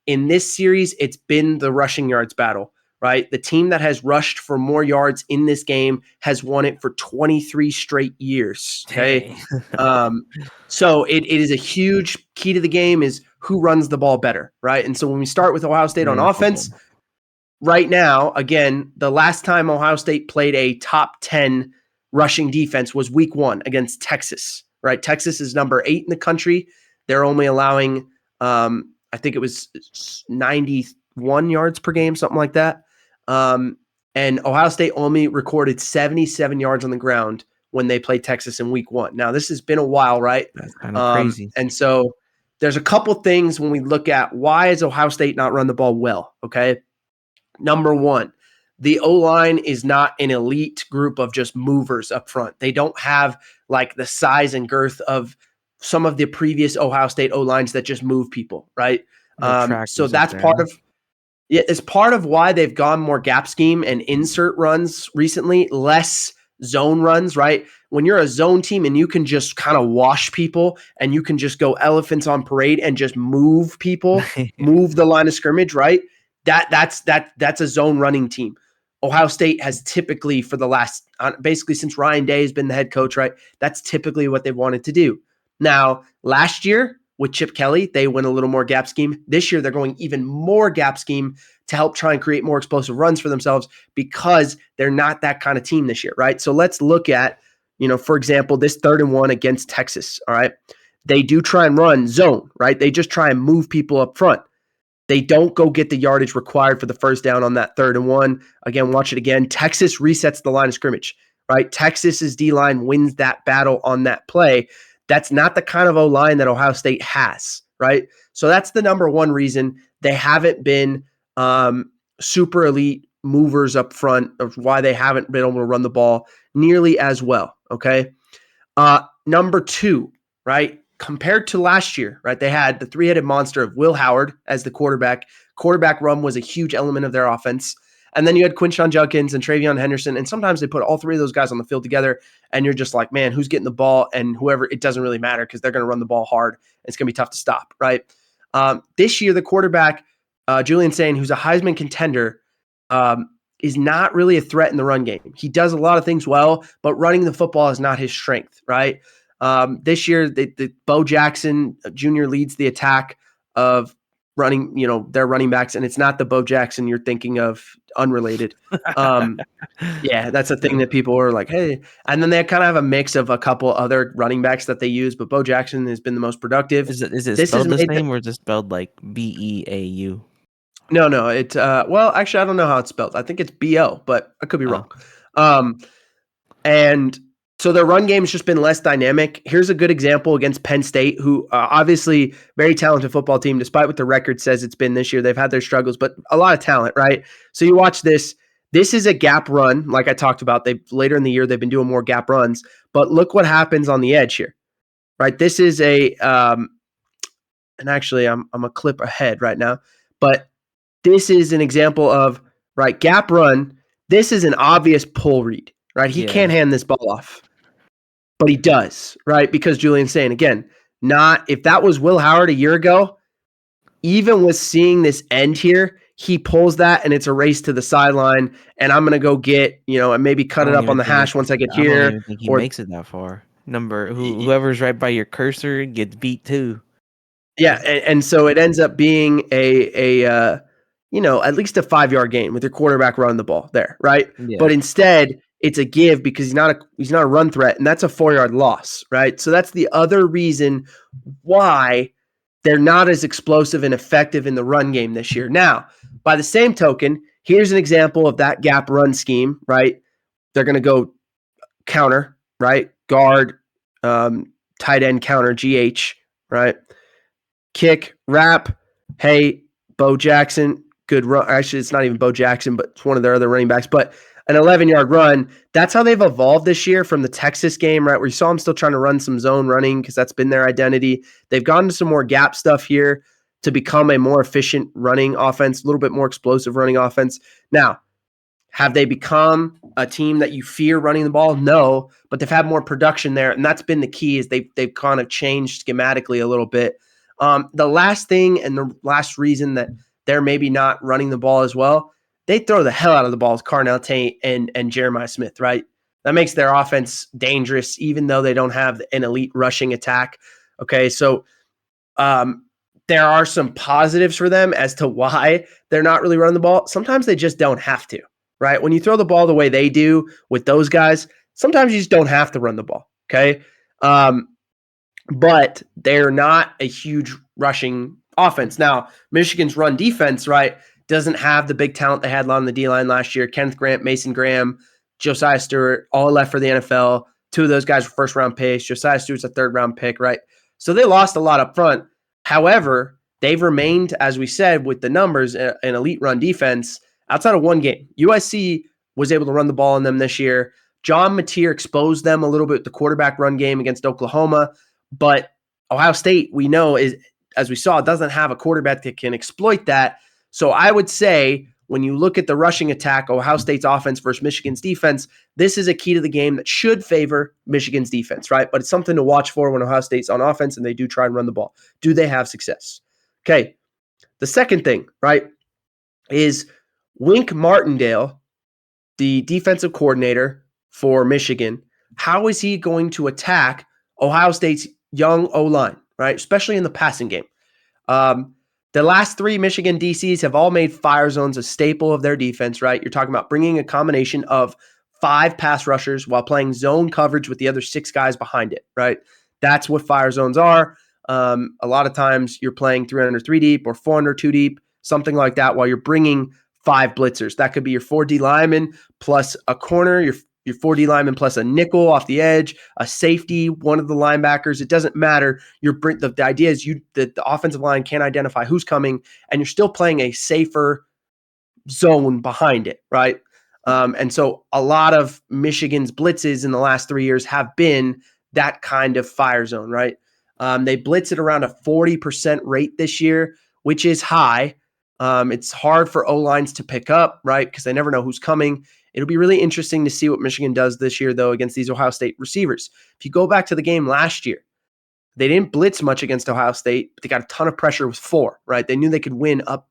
In this series, it's been the rushing yards battle, right? The team that has rushed for more yards in this game has won it for 23 straight years. Okay. Dang. So it is a huge key to the game is who runs the ball better, right? And so when we start with Ohio State on Running the football. offense, right now, again, the last time Ohio State played a top 10 rushing defense was week 1 against Texas, right? Texas is number 8 in the country. They're only allowing, I think it was 91 yards per game, something like that. And Ohio State only recorded 77 yards on the ground when they played Texas in week 1. Now, this has been a while, right? That's kind of crazy. And so there's a couple things when we look at why is Ohio State not run the ball well, okay? Number one, the O-line is not an elite group of just movers up front. They don't have like the size and girth of some of the previous Ohio State O-lines that just move people, right? No So tractors up that's there. part of it's part of why they've gone more gap scheme and insert runs recently, less zone runs, right? When you're a zone team and you can just kind of wash people and you can just go elephants on parade and just move people, move the line of scrimmage, right? That's a zone running team. Ohio State has typically for the last basically since Ryan Day has been the head coach, right? That's typically what they've wanted to do. Now, last year with Chip Kelly, they went a little more gap scheme. This year, they're going even more gap scheme to help try and create more explosive runs for themselves because they're not that kind of team this year, right? So let's look at, for example, this 3rd and 1 against Texas, all right? They do try and run zone, right? They just try and move people up front. They don't go get the yardage required for the first down on that 3rd and 1. Again, watch it again. Texas resets the line of scrimmage, right? Texas's D-line wins that battle on that play. That's not the kind of O-line that Ohio State has, right? So that's the number one reason they haven't been super elite movers up front of why they haven't been able to run the ball nearly as well, okay? Number 2, right? Compared to last year, right? They had the 3-headed monster of Will Howard as the quarterback. Quarterback run was a huge element of their offense. And then you had Quinshon Judkins and Travion Henderson. And sometimes they put all 3 of those guys on the field together. And you're just like, man, who's getting the ball? And whoever, it doesn't really matter because they're going to run the ball hard. It's going to be tough to stop, right? This year, the quarterback, Julian Sain, who's a Heisman contender, is not really a threat in the run game. He does a lot of things well, but running the football is not his strength, right? This year, the Bo Jackson Jr. leads the attack of running, their running backs, and it's not the Bo Jackson you're thinking of, unrelated. Yeah, that's a thing that people are like, hey. And then they kind of have a mix of a couple other running backs that they use, but Bo Jackson has been the most productive. Is it This has spelled the made same or is it spelled like Beau? no, it well, actually, I don't know how it's spelled. I think it's BO, but I could be wrong. And so their run game has just been less dynamic. Here's a good example against Penn State, who obviously very talented football team, despite what the record says it's been this year. They've had their struggles, but a lot of talent, right? So you watch this. This is a gap run, like I talked about. They later in the year they've been doing more gap runs, but look what happens on the edge here, right? This is a and actually I'm a clip ahead right now, but this is an example of right gap run. This is an obvious pull read, right? He Yeah. can't hand this ball off. but he does, right? Because Julian's saying, again, not if that was Will Howard a year ago, even with seeing this end here, he pulls that and it's a race to the sideline. And I'm going to go get, and maybe cut it up on the hash once I get I don't here. even think he Or, makes it that far. Whoever's right by your cursor gets beat too. yeah. And so it ends up being at least a 5-yard gain with your quarterback running the ball there, right? Yeah. But instead, it's a give because he's not a run threat, and that's a 4-yard loss, right? So that's the other reason why they're not as explosive and effective in the run game this year. Now, by the same token, here's an example of that gap run scheme, right? They're going to go counter, right? Guard, tight end counter, GH, right? Kick, wrap. Hey, Bo Jackson, good run. Actually, it's not even Bo Jackson, but it's one of their other running backs. But an 11-yard run. That's how they've evolved this year from the Texas game, right? Where you saw them still trying to run some zone running because that's been their identity. They've gone to some more gap stuff here to become a more efficient running offense, a little bit more explosive running offense. Now, have they become a team that you fear running the ball? No, but they've had more production there, and that's been the key. Is they've kind of changed schematically a little bit. The last thing and the last reason that they're maybe not running the ball as well, they throw the hell out of the ball with Carnell Tate and Jeremiah Smith, right? That makes their offense dangerous, even though they don't have an elite rushing attack. Okay, so there are some positives for them as to why they're not really running the ball. Sometimes they just don't have to, right? When you throw the ball the way they do with those guys, sometimes you just don't have to run the ball, okay? But they're not a huge rushing offense. Now, Michigan's run defense, right, doesn't have the big talent they had on the D-line last year. Kenneth Grant, Mason Graham, Josiah Stewart, all left for the NFL. 2 of those guys were first-round picks. Josiah Stewart's a third-round pick, right? So they lost a lot up front. However, they've remained, as we said, with the numbers, an elite run defense outside of one game. USC was able to run the ball on them this year. John Mateer exposed them a little bit with the quarterback run game against Oklahoma. But Ohio State, we know, is, as we saw, doesn't have a quarterback that can exploit that. So I would say when you look at the rushing attack, Ohio State's offense versus Michigan's defense, this is a key to the game that should favor Michigan's defense, right? But it's something to watch for when Ohio State's on offense and they do try and run the ball. Do they have success? Okay. The second thing, right, is Wink Martindale, the defensive coordinator for Michigan. How is he going to attack Ohio State's young O-line, right? Especially in the passing game. The last 3 Michigan DCs have all made fire zones a staple of their defense, right? You're talking about bringing a combination of 5 pass rushers while playing zone coverage with the other 6 guys behind it, right? That's what fire zones are. A lot of times you're playing 3 under 3 deep or 4 under 2 deep, something like that, while you're bringing 5 blitzers. That could be your 4D lineman plus a corner, your 4D lineman plus a nickel off the edge, a safety, one of the linebackers. It doesn't matter. The idea is the offensive line can't identify who's coming, and you're still playing a safer zone behind it, right? And so a lot of Michigan's blitzes in the last 3 years have been that kind of fire zone, right? They blitz at around a 40% rate this year, which is high. It's hard for O-lines to pick up, right? Because they never know who's coming. It'll be really interesting to see what Michigan does this year, though, against these Ohio State receivers. If you go back to the game last year, they didn't blitz much against Ohio State, but they got a ton of pressure with 4, right? They knew they could win up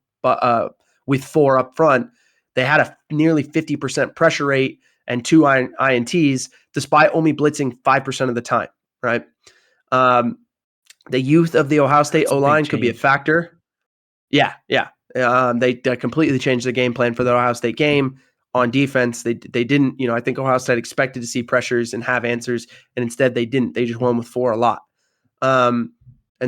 with 4 up front. They had a nearly 50% pressure rate and 2 INTs, despite only blitzing 5% of the time, right? The youth of the Ohio State O-line could be a factor. Yeah. They completely changed the game plan for the Ohio State game on defense. They didn't, I think Ohio State expected to see pressures and have answers, and instead they didn't. They just won with 4 a lot. And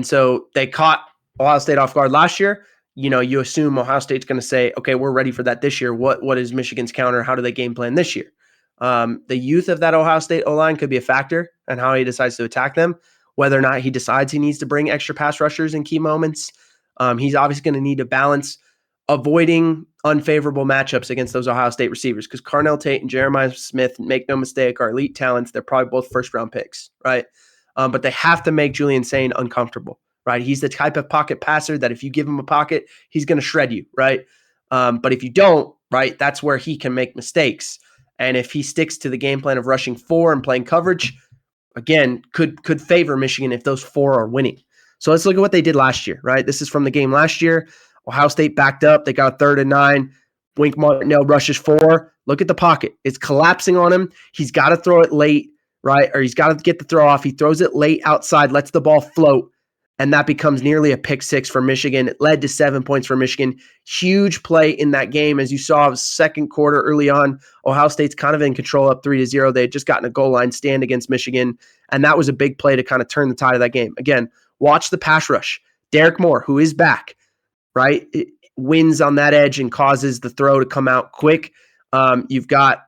so they caught Ohio State off guard last year. You assume Ohio State's going to say, okay, we're ready for that this year. What is Michigan's counter? How do they game plan this year? The youth of that Ohio State O-line could be a factor in how he decides to attack them, whether or not he decides he needs to bring extra pass rushers in key moments. He's obviously going to need to balance avoiding unfavorable matchups against those Ohio State receivers because Carnell Tate and Jeremiah Smith, make no mistake, are elite talents. They're probably both first-round picks, right? But they have to make Julian Sain uncomfortable, right? He's the type of pocket passer that if you give him a pocket, he's going to shred you, right? But if you don't, right, that's where he can make mistakes. And if he sticks to the game plan of rushing 4 and playing coverage, again, could favor Michigan if those 4 are winning. So let's look at what they did last year, right? This is from the game last year. Ohio State backed up. They got 3rd and 9. Wink Martindale rushes 4. Look at the pocket. It's collapsing on him. He's got to throw it late, right? Or he's got to get the throw off. He throws it late outside, lets the ball float, and that becomes nearly a pick 6 for Michigan. It led to 7 points for Michigan. Huge play in that game. As you saw, second quarter early on, Ohio State's kind of in control up 3-0. They had just gotten a goal line stand against Michigan, and that was a big play to kind of turn the tide of that game. Again, watch the pass rush. Derek Moore, who is back, right, it wins on that edge and causes the throw to come out quick. You've got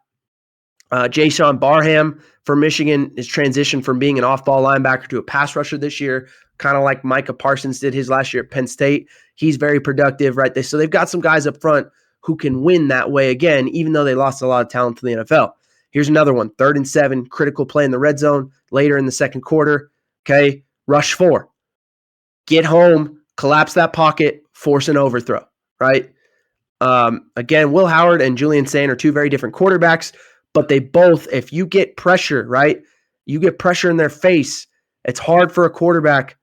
Jayshon Barham for Michigan is transitioned from being an off-ball linebacker to a pass rusher this year, kind of like Micah Parsons did his last year at Penn State. He's very productive, right? So they've got some guys up front who can win that way again, even though they lost a lot of talent to the NFL. Here's another one, 3rd and 7, critical play in the red zone later in the second quarter. Okay, rush 4. Get home, collapse that pocket, force an overthrow, right? Again, Will Howard and Julian Sain are 2 very different quarterbacks, but they both, if you get pressure, right, you get pressure in their face, it's hard for a quarterback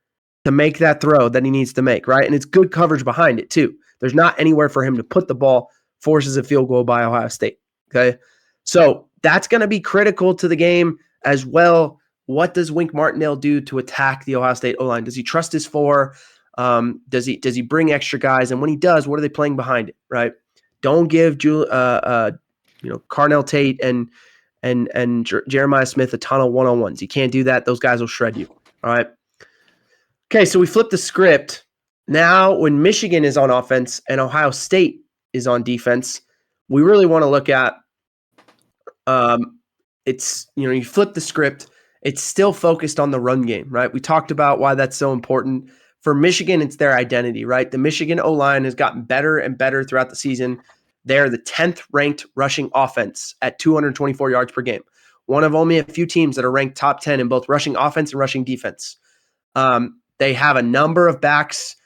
to make that throw that he needs to make, right? And it's good coverage behind it, too. There's not anywhere for him to put the ball, forces a field goal by Ohio State, okay? So that's going to be critical to the game as well. What does Wink Martindale do to attack the Ohio State O-line? Does he trust his 4? Does he bring extra guys? And when he does, what are they playing behind it, right? Don't give Carnell Tate and Jeremiah Smith a ton of one-on-ones. You can't do that. Those guys will shred you, all right? Okay, so we flip the script. Now, when Michigan is on offense and Ohio State is on defense, we really want to look at you flip the script. It's still focused on the run game, right? We talked about why that's so important. For Michigan, it's their identity, right? The Michigan O-line has gotten better and better throughout the season. They're the 10th ranked rushing offense at 224 yards per game. One of only a few teams that are ranked top 10 in both rushing offense and rushing defense. They have a number of backs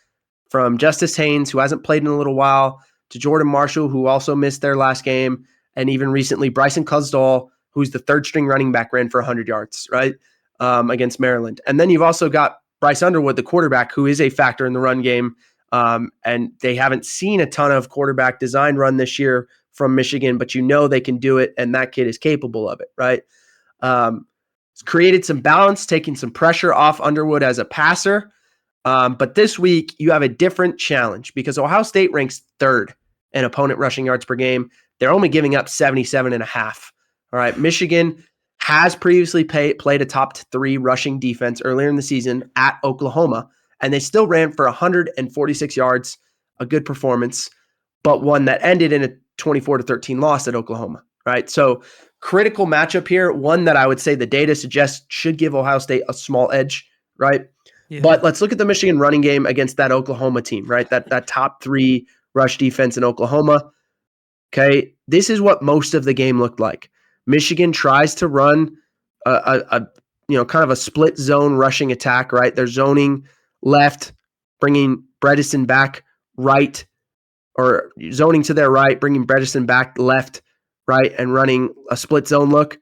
from Justice Haynes, who hasn't played in a little while, to Jordan Marshall, who also missed their last game, and even recently Bryson Cusdall, who's the 3rd-string running back, ran for 100 yards, right, against Maryland. And then you've also got Bryce Underwood, the quarterback, who is a factor in the run game, and they haven't seen a ton of quarterback design run this year from Michigan, but they can do it, and that kid is capable of it, right? It's created some balance, taking some pressure off Underwood as a passer. But this week, you have a different challenge because Ohio State ranks 3rd in opponent rushing yards per game. They're only giving up 77.5. All right, Michigan has previously played a top 3 rushing defense earlier in the season at Oklahoma, and they still ran for 146 yards, a good performance, but one that ended in a 24-13 loss at Oklahoma, right? So critical matchup here, one that I would say the data suggests should give Ohio State a small edge, right? Yeah. But let's look at the Michigan running game against that Oklahoma team, right? That top 3 rush defense in Oklahoma. Okay, this is what most of the game looked like. Michigan tries to run a kind of a split zone rushing attack, right? They're zoning left, bringing Bredesen back right, or zoning to their right, bringing Bredesen back left, right, and running a split zone look.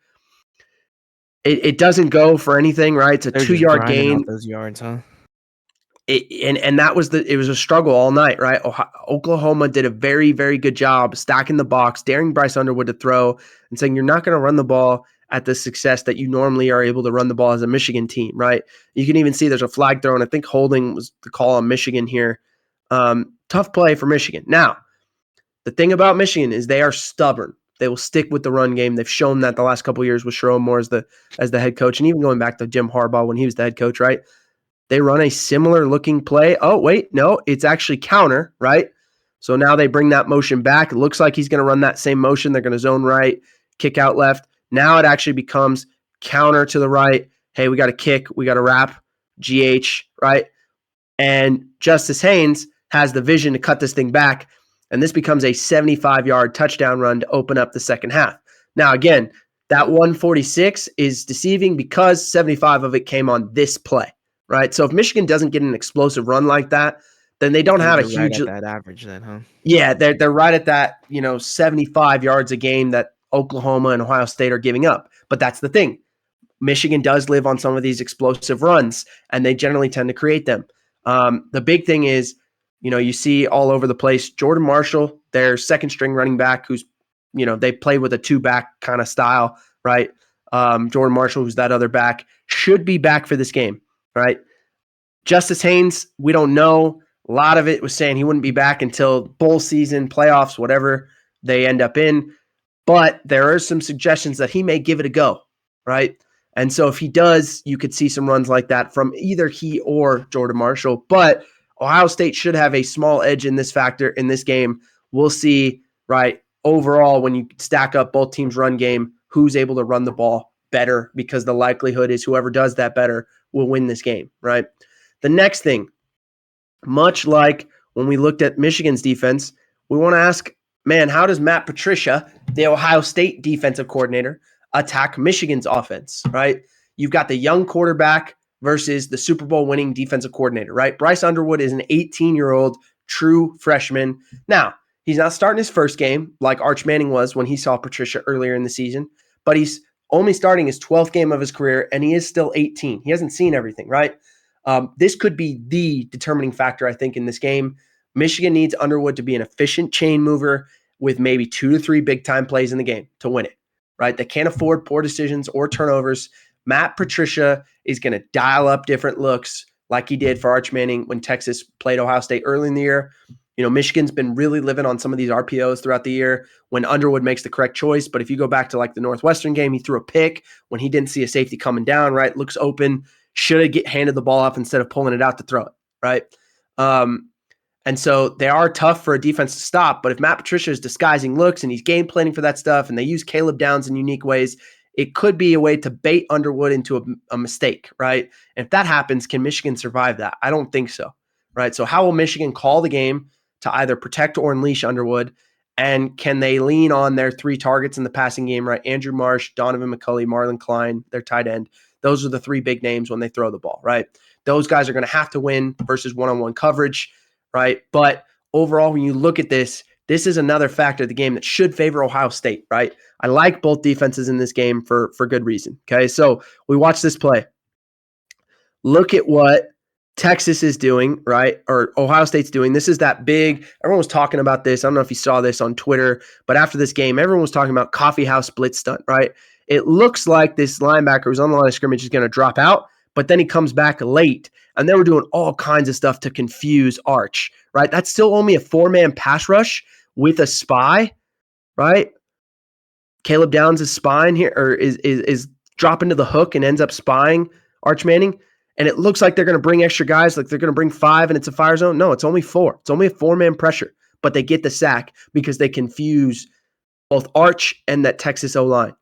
It doesn't go for anything, right? It's a 2-yard gain. Those yards, huh? And that was it was a struggle all night, right? Oklahoma did a very, very good job stacking the box, daring Bryce Underwood to throw, and saying you're not going to run the ball at the success that you normally are able to run the ball as a Michigan team, right? You can even see there's a flag throw, and I think holding was the call on Michigan here. Tough play for Michigan. Now, the thing about Michigan is they are stubborn. They will stick with the run game. They've shown that the last couple of years with Sherrone Moore as the head coach, and even going back to Jim Harbaugh when he was the head coach, right? They run a similar looking play. Oh, wait, no, it's actually counter, right? So now they bring that motion back. It looks like he's going to run that same motion. They're going to zone right, kick out left. Now it actually becomes counter to the right. Hey, we got to kick. We got to wrap GH, right? And Justice Haynes has the vision to cut this thing back. And this becomes a 75-yard touchdown run to open up the second half. Now, again, that 146 is deceiving because 75 of it came on this play. Right, so if Michigan doesn't get an explosive run like that, then they don't have a huge right at that average. Then, huh? Yeah, they're right at that 75 yards a game that Oklahoma and Ohio State are giving up. But that's the thing: Michigan does live on some of these explosive runs, and they generally tend to create them. The big thing is, you see all over the place, Jordan Marshall, their second string running back, who's, they play with a two-back kind of style, right? Jordan Marshall, who's that other back, should be back for this game, right? Justice Haynes, we don't know. A lot of it was saying he wouldn't be back until bowl season, playoffs, whatever they end up in. But there are some suggestions that he may give it a go, right? And so if he does, you could see some runs like that from either he or Jordan Marshall. But Ohio State should have a small edge in this factor in this game. We'll see, right? Overall, when you stack up both teams' run game, who's able to run the ball better, because the likelihood is whoever does that better will win this game, right? The next thing, much like when we looked at Michigan's defense, we want to ask, man, how does Matt Patricia, the Ohio State defensive coordinator, attack Michigan's offense, right? You've got the young quarterback versus the Super Bowl winning defensive coordinator, right? Bryce Underwood is an 18-year-old true freshman. Now, he's not starting his first game like Arch Manning was when he saw Patricia earlier in the season, but he's only starting his 12th game of his career, and he is still 18. He hasn't seen everything, right? This could be the determining factor, I think, in this game. Michigan needs Underwood to be an efficient chain mover with maybe 2 to 3 big-time plays in the game to win it, right? They can't afford poor decisions or turnovers. Matt Patricia is going to dial up different looks like he did for Arch Manning when Texas played Ohio State early in the year. Michigan's been really living on some of these RPOs throughout the year when Underwood makes the correct choice. But if you go back to like the Northwestern game, he threw a pick when he didn't see a safety coming down, right? Looks open. Should have handed the ball off instead of pulling it out to throw it, right? And so they are tough for a defense to stop. But if Matt Patricia is disguising looks and he's game planning for that stuff, and they use Caleb Downs in unique ways, it could be a way to bait Underwood into a mistake, right? And if that happens, can Michigan survive that? I don't think so, right? So how will Michigan call the game to either protect or unleash Underwood? And can they lean on their 3 targets in the passing game, right? Andrew Marsh, Donovan McCulley, Marlon Klein, their tight end. Those are the 3 big names when they throw the ball, right? Those guys are going to have to win versus one-on-one coverage, right? But overall, when you look at this is another factor of the game that should favor Ohio State, right? I like both defenses in this game for good reason, okay? So we watch this play. Look at what Texas is doing, right? Or Ohio State's doing. This is that big, everyone was talking about this. I don't know if you saw this on Twitter, but after this game, everyone was talking about coffee house split stunt, right? It looks like this linebacker who's on the line of scrimmage is going to drop out, but then he comes back late, and they were doing all kinds of stuff to confuse Arch, right? That's still only a 4-man pass rush with a spy, right? Caleb Downs is spying here, or is dropping to the hook and ends up spying Arch Manning. And it looks like they're going to bring extra guys, like they're going to bring 5 and it's a fire zone. No, it's only 4. It's only a 4-man pressure, but they get the sack because they confuse both Arch and that Texas O-line,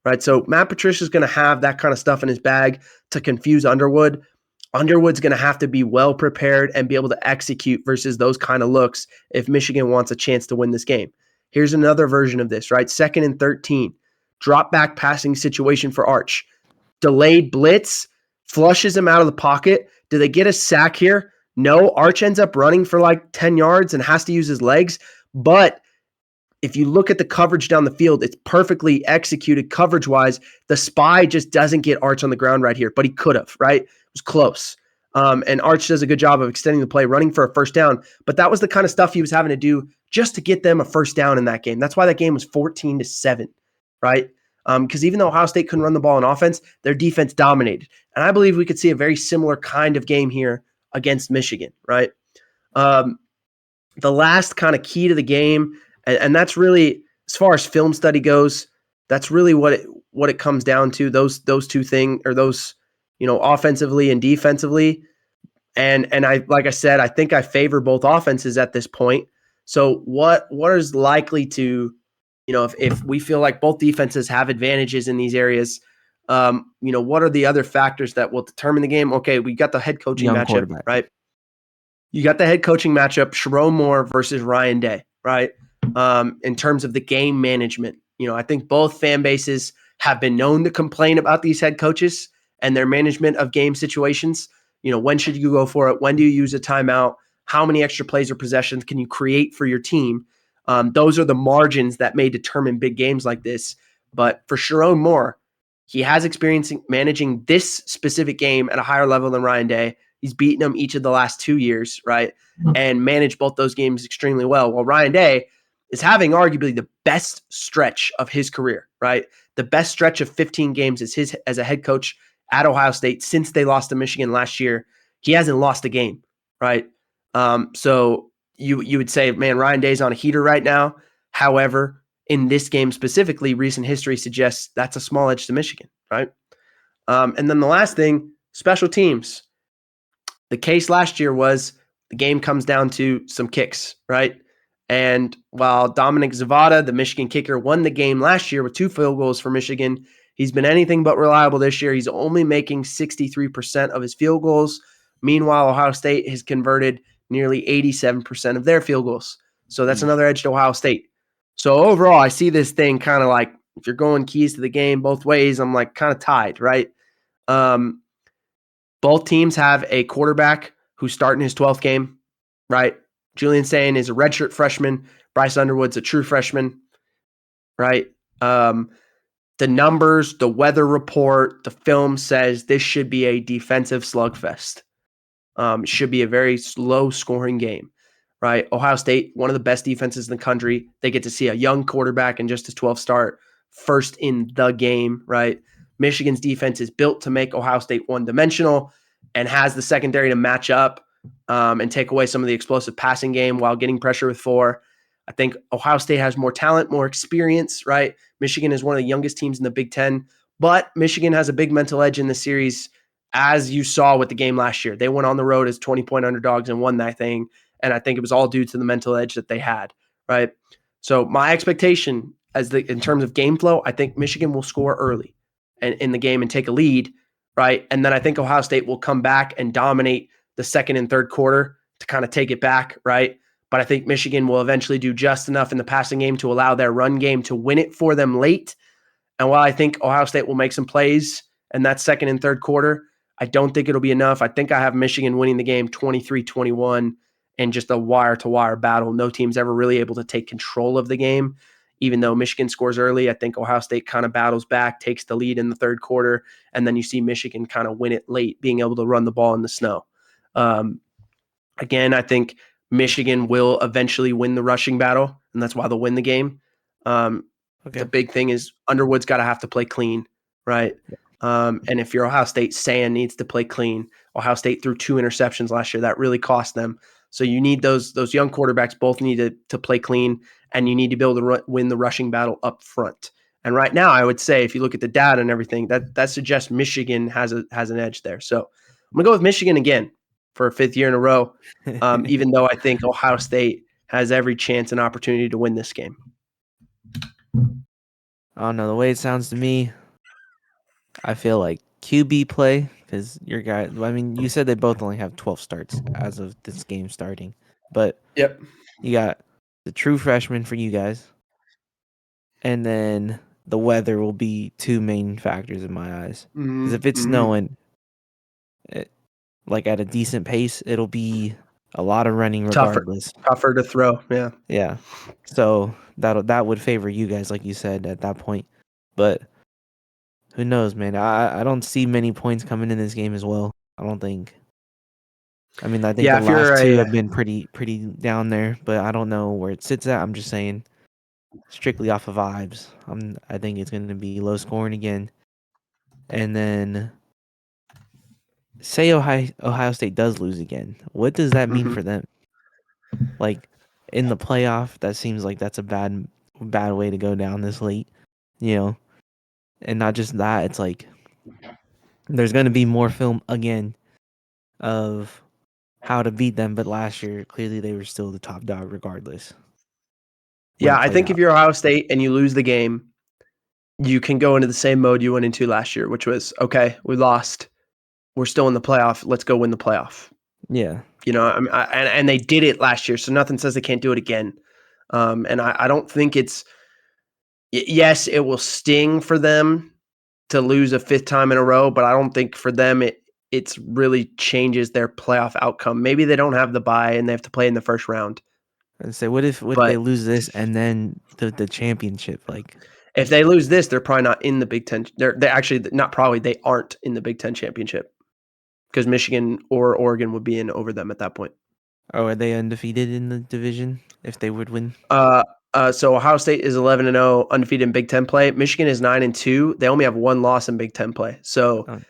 right? So Matt Patricia is going to have that kind of stuff in his bag to confuse Underwood. Underwood's going to have to be well prepared and be able to execute versus those kind of looks if Michigan wants a chance to win this game. Here's another version of this, right? 2nd and 13, drop back passing situation for Arch. Delayed blitz, flushes him out of the pocket. Do they get a sack here? No. Arch ends up running for like 10 yards and has to use his legs. But if you look at the coverage down the field, it's perfectly executed coverage-wise. The spy just doesn't get Arch on the ground right here, but he could have, right? It was close. And Arch does a good job of extending the play, running for a first down. But that was the kind of stuff he was having to do just to get them a first down in that game. That's why that game was 14-7, right? Because even though Ohio State couldn't run the ball on offense, their defense dominated. And I believe we could see a very similar kind of game here against Michigan, right? The last kind of key to the game, and that's really, as far as film study goes, that's really what it comes down to, those 2 things, or those, offensively and defensively. And I, like I said, I think I favor both offenses at this point. So what is likely to, if we feel like both defenses have advantages in these areas, what are the other factors that will determine the game? Okay, we got the head coaching matchup, right? You got the head coaching matchup, Sharon Moore versus Ryan Day, right? In terms of the game management, I think both fan bases have been known to complain about these head coaches and their management of game situations. When should you go for it? When do you use a timeout? How many extra plays or possessions can you create for your team? Those are the margins that may determine big games like this. But for Sharon Moore, He has experience managing this specific game at a higher level than Ryan Day. He's beaten them each of the last 2 years, right? And managed both those games extremely well. While Ryan Day is having arguably the best stretch of his career, right? The best stretch of 15 games as a head coach at Ohio State since they lost to Michigan last year. He hasn't lost a game, right? So you would say, man, Ryan Day's on a heater right now. However, in this game specifically, recent history suggests that's a small edge to Michigan, right? And then the last thing, special teams. The case last year was the game comes down to some kicks, right? And while Dominic Zavada, the Michigan kicker, won the game last year with 2 field goals for Michigan, he's been anything but reliable this year. He's only making 63% of his field goals. Meanwhile, Ohio State has converted nearly 87% of their field goals. So that's another edge to Ohio State. So overall, I see this thing kind of like if you're going keys to the game both ways, I'm like kind of tied, right? Both teams have a quarterback who's starting his 12th game, right? Julian Sayin is a redshirt freshman. Bryce Underwood's a true freshman, right? The numbers, the weather report, the film says this should be a defensive slugfest. It should be a very low scoring game, right? Ohio State, one of the best defenses in the country. They get to see a young quarterback in just his 12th start, first in the game, right? Michigan's defense is built to make Ohio State one-dimensional and has the secondary to match up and take away some of the explosive passing game while getting pressure with 4. I think Ohio State has more talent, more experience, right? Michigan is one of the youngest teams in the Big Ten, but Michigan has a big mental edge in the series, as you saw with the game last year. They went on the road as 20-point underdogs and won that thing, and I think it was all due to the mental edge that they had, right? So my expectation in terms of game flow, I think Michigan will score early and in the game and take a lead, right? And then I think Ohio State will come back and dominate the second and third quarter to kind of take it back, right? But I think Michigan will eventually do just enough in the passing game to allow their run game to win it for them late. And while I think Ohio State will make some plays in that second and third quarter, I don't think it'll be enough. I think I have Michigan winning the game 23-21 in just a wire-to-wire battle. No team's ever really able to take control of the game. Even though Michigan scores early, I think Ohio State kind of battles back, takes the lead in the third quarter, and then you see Michigan kind of win it late, being able to run the ball in the snow. Again, I think Michigan will eventually win the rushing battle, and that's why they'll win the game. The big thing is Underwood's got to have to play clean, right? And if you're Ohio State, Sayin needs to play clean. Ohio State threw 2 interceptions last year. That really cost them. So you need those young quarterbacks both need to play clean, and you need to be able to win the rushing battle up front. And right now, I would say if you look at the data and everything, that suggests Michigan has an edge there. So I'm gonna go with Michigan again for a 5th year in a row, even though I think Ohio State has every chance and opportunity to win this game. I don't know. The way it sounds to me, I feel like QB play because your guy. I mean, you said they both only have 12 starts as of this game starting, but Yep. you got the true freshman for you guys, and then the weather will be 2 main factors in my eyes. Because if it's snowing, like at a decent pace, it'll be a lot of running regardless. Tougher to throw. Yeah. Yeah. So that would favor you guys, like you said at that point. But who knows, man? I don't see many points coming in this game as well. I don't think. I mean, I think the last 2 have been pretty down there, but I don't know where it sits at. I'm just saying, strictly off of vibes. I think it's going to be low scoring again. And then, say Ohio State does lose again. What does that mean for them? Like in the playoff, that seems like that's a bad way to go down this late, And not just that, it's like there's going to be more film again of how to beat them, but last year clearly they were still the top dog regardless. Yeah, I think if you're Ohio State and you lose the game, you can go into the same mode you went into last year, which was, okay, we lost. We're still in the playoff. Let's go win the playoff. Yeah. I mean, and they did it last year, so nothing says they can't do it again. And I don't think yes, it will sting for them to lose a 5th time in a row, but I don't think for them it's really changes their playoff outcome. Maybe they don't have the bye and they have to play in the first round. And say, what if they lose this and then the championship? Like, If they lose this, they're probably not in the Big Ten. They're actually not probably. They aren't in the Big Ten championship because Michigan or Oregon would be in over them at that point. Oh, are they undefeated in the division if they would win? So Ohio State is 11-0, undefeated in Big Ten play. Michigan is 9-2. They only have one loss in Big Ten play. So Oh,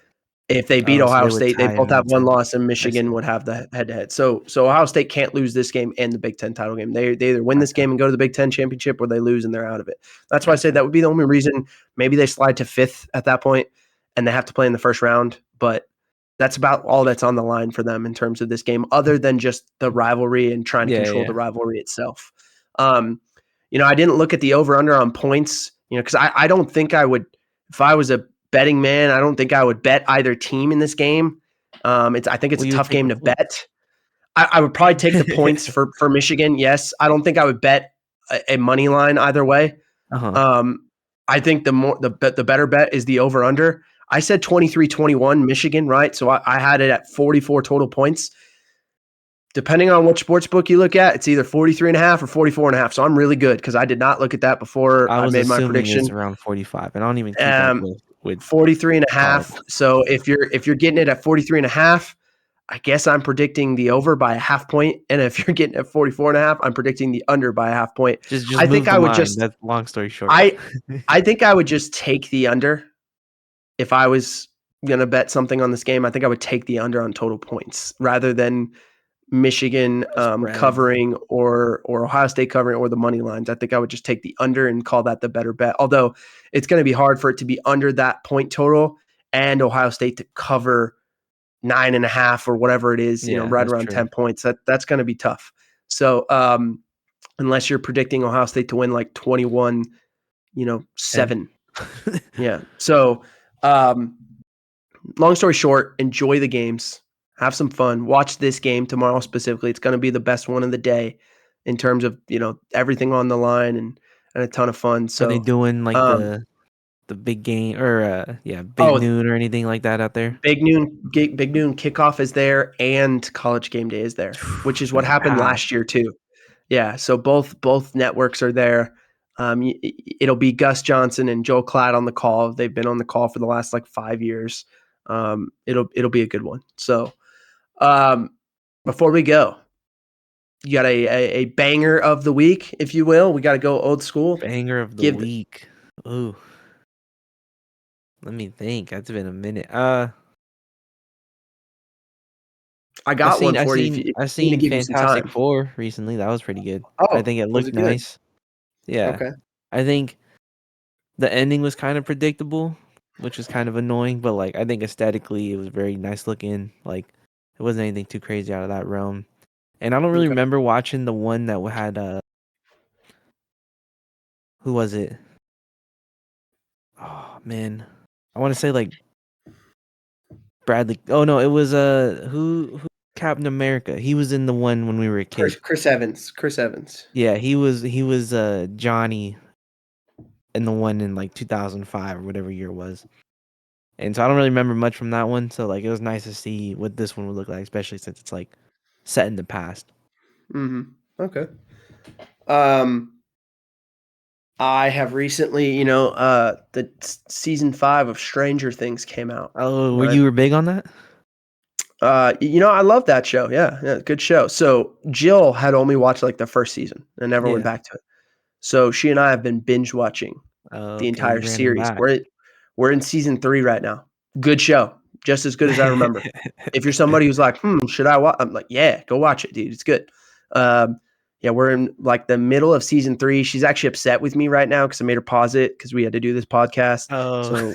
if they beat so Ohio they would State, they tie in both have Big one 10. loss, and I Michigan see. would have the head-to-head. So Ohio State can't lose this game and the Big Ten title game. They either win this Okay. game and go to the Big Ten championship, or they lose and they're out of it. That's why I say Gotcha. that would be the only reason. Maybe they slide to 5th at that point, and they have to play in the first round. But that's about all that's on the line for them in terms of this game, other than just the rivalry and trying to control the rivalry itself. I didn't look at the over/under on points, because I don't think I would, if I was a betting man, I don't think I would bet either team in this game. I think it's Well, a you would tough take game the to points. bet. I would probably take the points for Michigan. Yes, I don't think I would bet a money line either way. I think the better bet is the over under. I said 23-21 Michigan, right? So I had it at 44 total points. Depending on what sports book you look at, it's either 43.5 or 44.5. So I'm really good because I did not look at that before I I was made my assuming prediction. it's around 45. I don't even keep up with 43.5. college. So if you're getting it at 43.5, I guess I'm predicting the over by a half point. And if you're getting at 44.5, I'm predicting the under by a half point. Just I move think the I would line. just That's long story short. I think I would just take the under. If I was gonna bet something on this game, I think I would take the under on total points rather than Michigan Spread. covering or Ohio State covering or the money lines. I think I would just take the under and call that the better bet. Although it's going to be hard for it to be under that point total and Ohio State to cover 9.5 or whatever it is, Yeah, right that's around true. 10 points. That's going to be tough. So unless you're predicting Ohio State to win like 21, 7. Yeah. So long story short, enjoy the games, have some fun, watch this game tomorrow specifically. It's going to be the best one of the day in terms of, everything on the line and a ton of fun. Are they So, doing like um, the big game or big noon or anything like that out there? big noon kickoff is there and college game day is there, which is what That's happened packed. last year too. Yeah. So both networks are there. It'll be Gus Johnson and Joel Klatt on the call. They've been on the call for the last like 5 years. It'll be a good one. So, before we go, you got a banger of the week, if you will. We got to go old school. Banger of the week. Ooh. Let me think. That's been a minute. I got one for you if I you need to seen give you some Fantastic time. Four recently. That was pretty good. I Oh, think it was looked it good? nice. Yeah. Okay. I think the ending was kind of predictable, which was kind of annoying, but like I think aesthetically it was very nice looking. Like it wasn't anything too crazy out of that realm. And I don't really Okay. remember watching the one that had who was it? Oh man. I want to say like Bradley. Oh no, it was who Captain America. He was in the one when we were a kid. Chris Evans. Chris Evans. Yeah, he was Johnny in the one in like 2005 or whatever year it was. And so I don't really remember much from that one. So like it was nice to see what this one would look like, especially since it's like set in the past. Mm-hmm. Okay. Um, I have recently, the season 5 of Stranger Things came out. Oh, Right. you were big on that? I love that show. Yeah, good show. So Jill had only watched like the first season and never went Yeah. back to it. So she and I have been binge watching Oh, the okay, entire you ran them series. back. We're in season 3 right now. Good show, just as good as I remember. If you're somebody who's like, should I watch? I'm like, yeah, go watch it, dude. It's good. Yeah, we're in like the middle of season 3. She's actually upset with me right now because I made her pause it because we had to do this podcast. Oh, So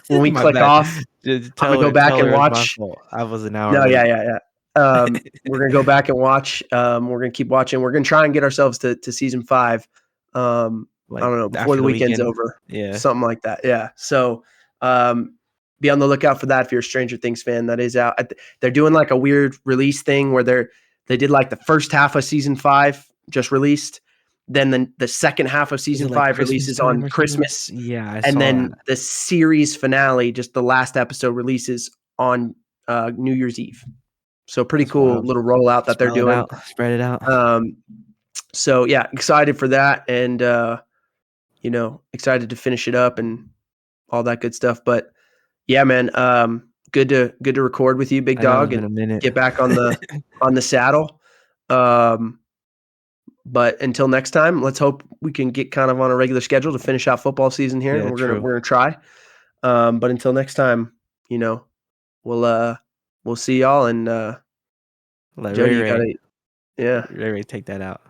when we my click bad. off, Just I'm gonna go back tell and her it's my watch. fault. I was an hour No, late. yeah. We're gonna go back and watch. We're gonna keep watching. We're gonna try and get ourselves to season 5. I Like don't know, before after the the weekend's weekend. over, Yeah. something like that. Yeah. So be on the lookout for that if you're a Stranger Things fan. That is out. They're doing like a weird release thing where they did like the first half of season 5 just released. Then the second half of Is season it like 5 Christmas releases on time or something? Christmas. Yeah, I And saw that. then the series finale, just the last episode, releases on New Year's Eve. So pretty That's cool wild. little rollout that they're Spell it doing. out. Spread it out. So yeah, excited for that. And excited to finish it up and all that good stuff. But yeah, man, good to record with you, big I know it's dog, been and a minute. get back on the saddle. But until next time, let's hope we can get kind of on a regular schedule to finish out football season here, and Yeah, true. we're gonna try. But until next time, we'll see y'all. And Let Jody, you gotta, yeah. Ray Ray take that out.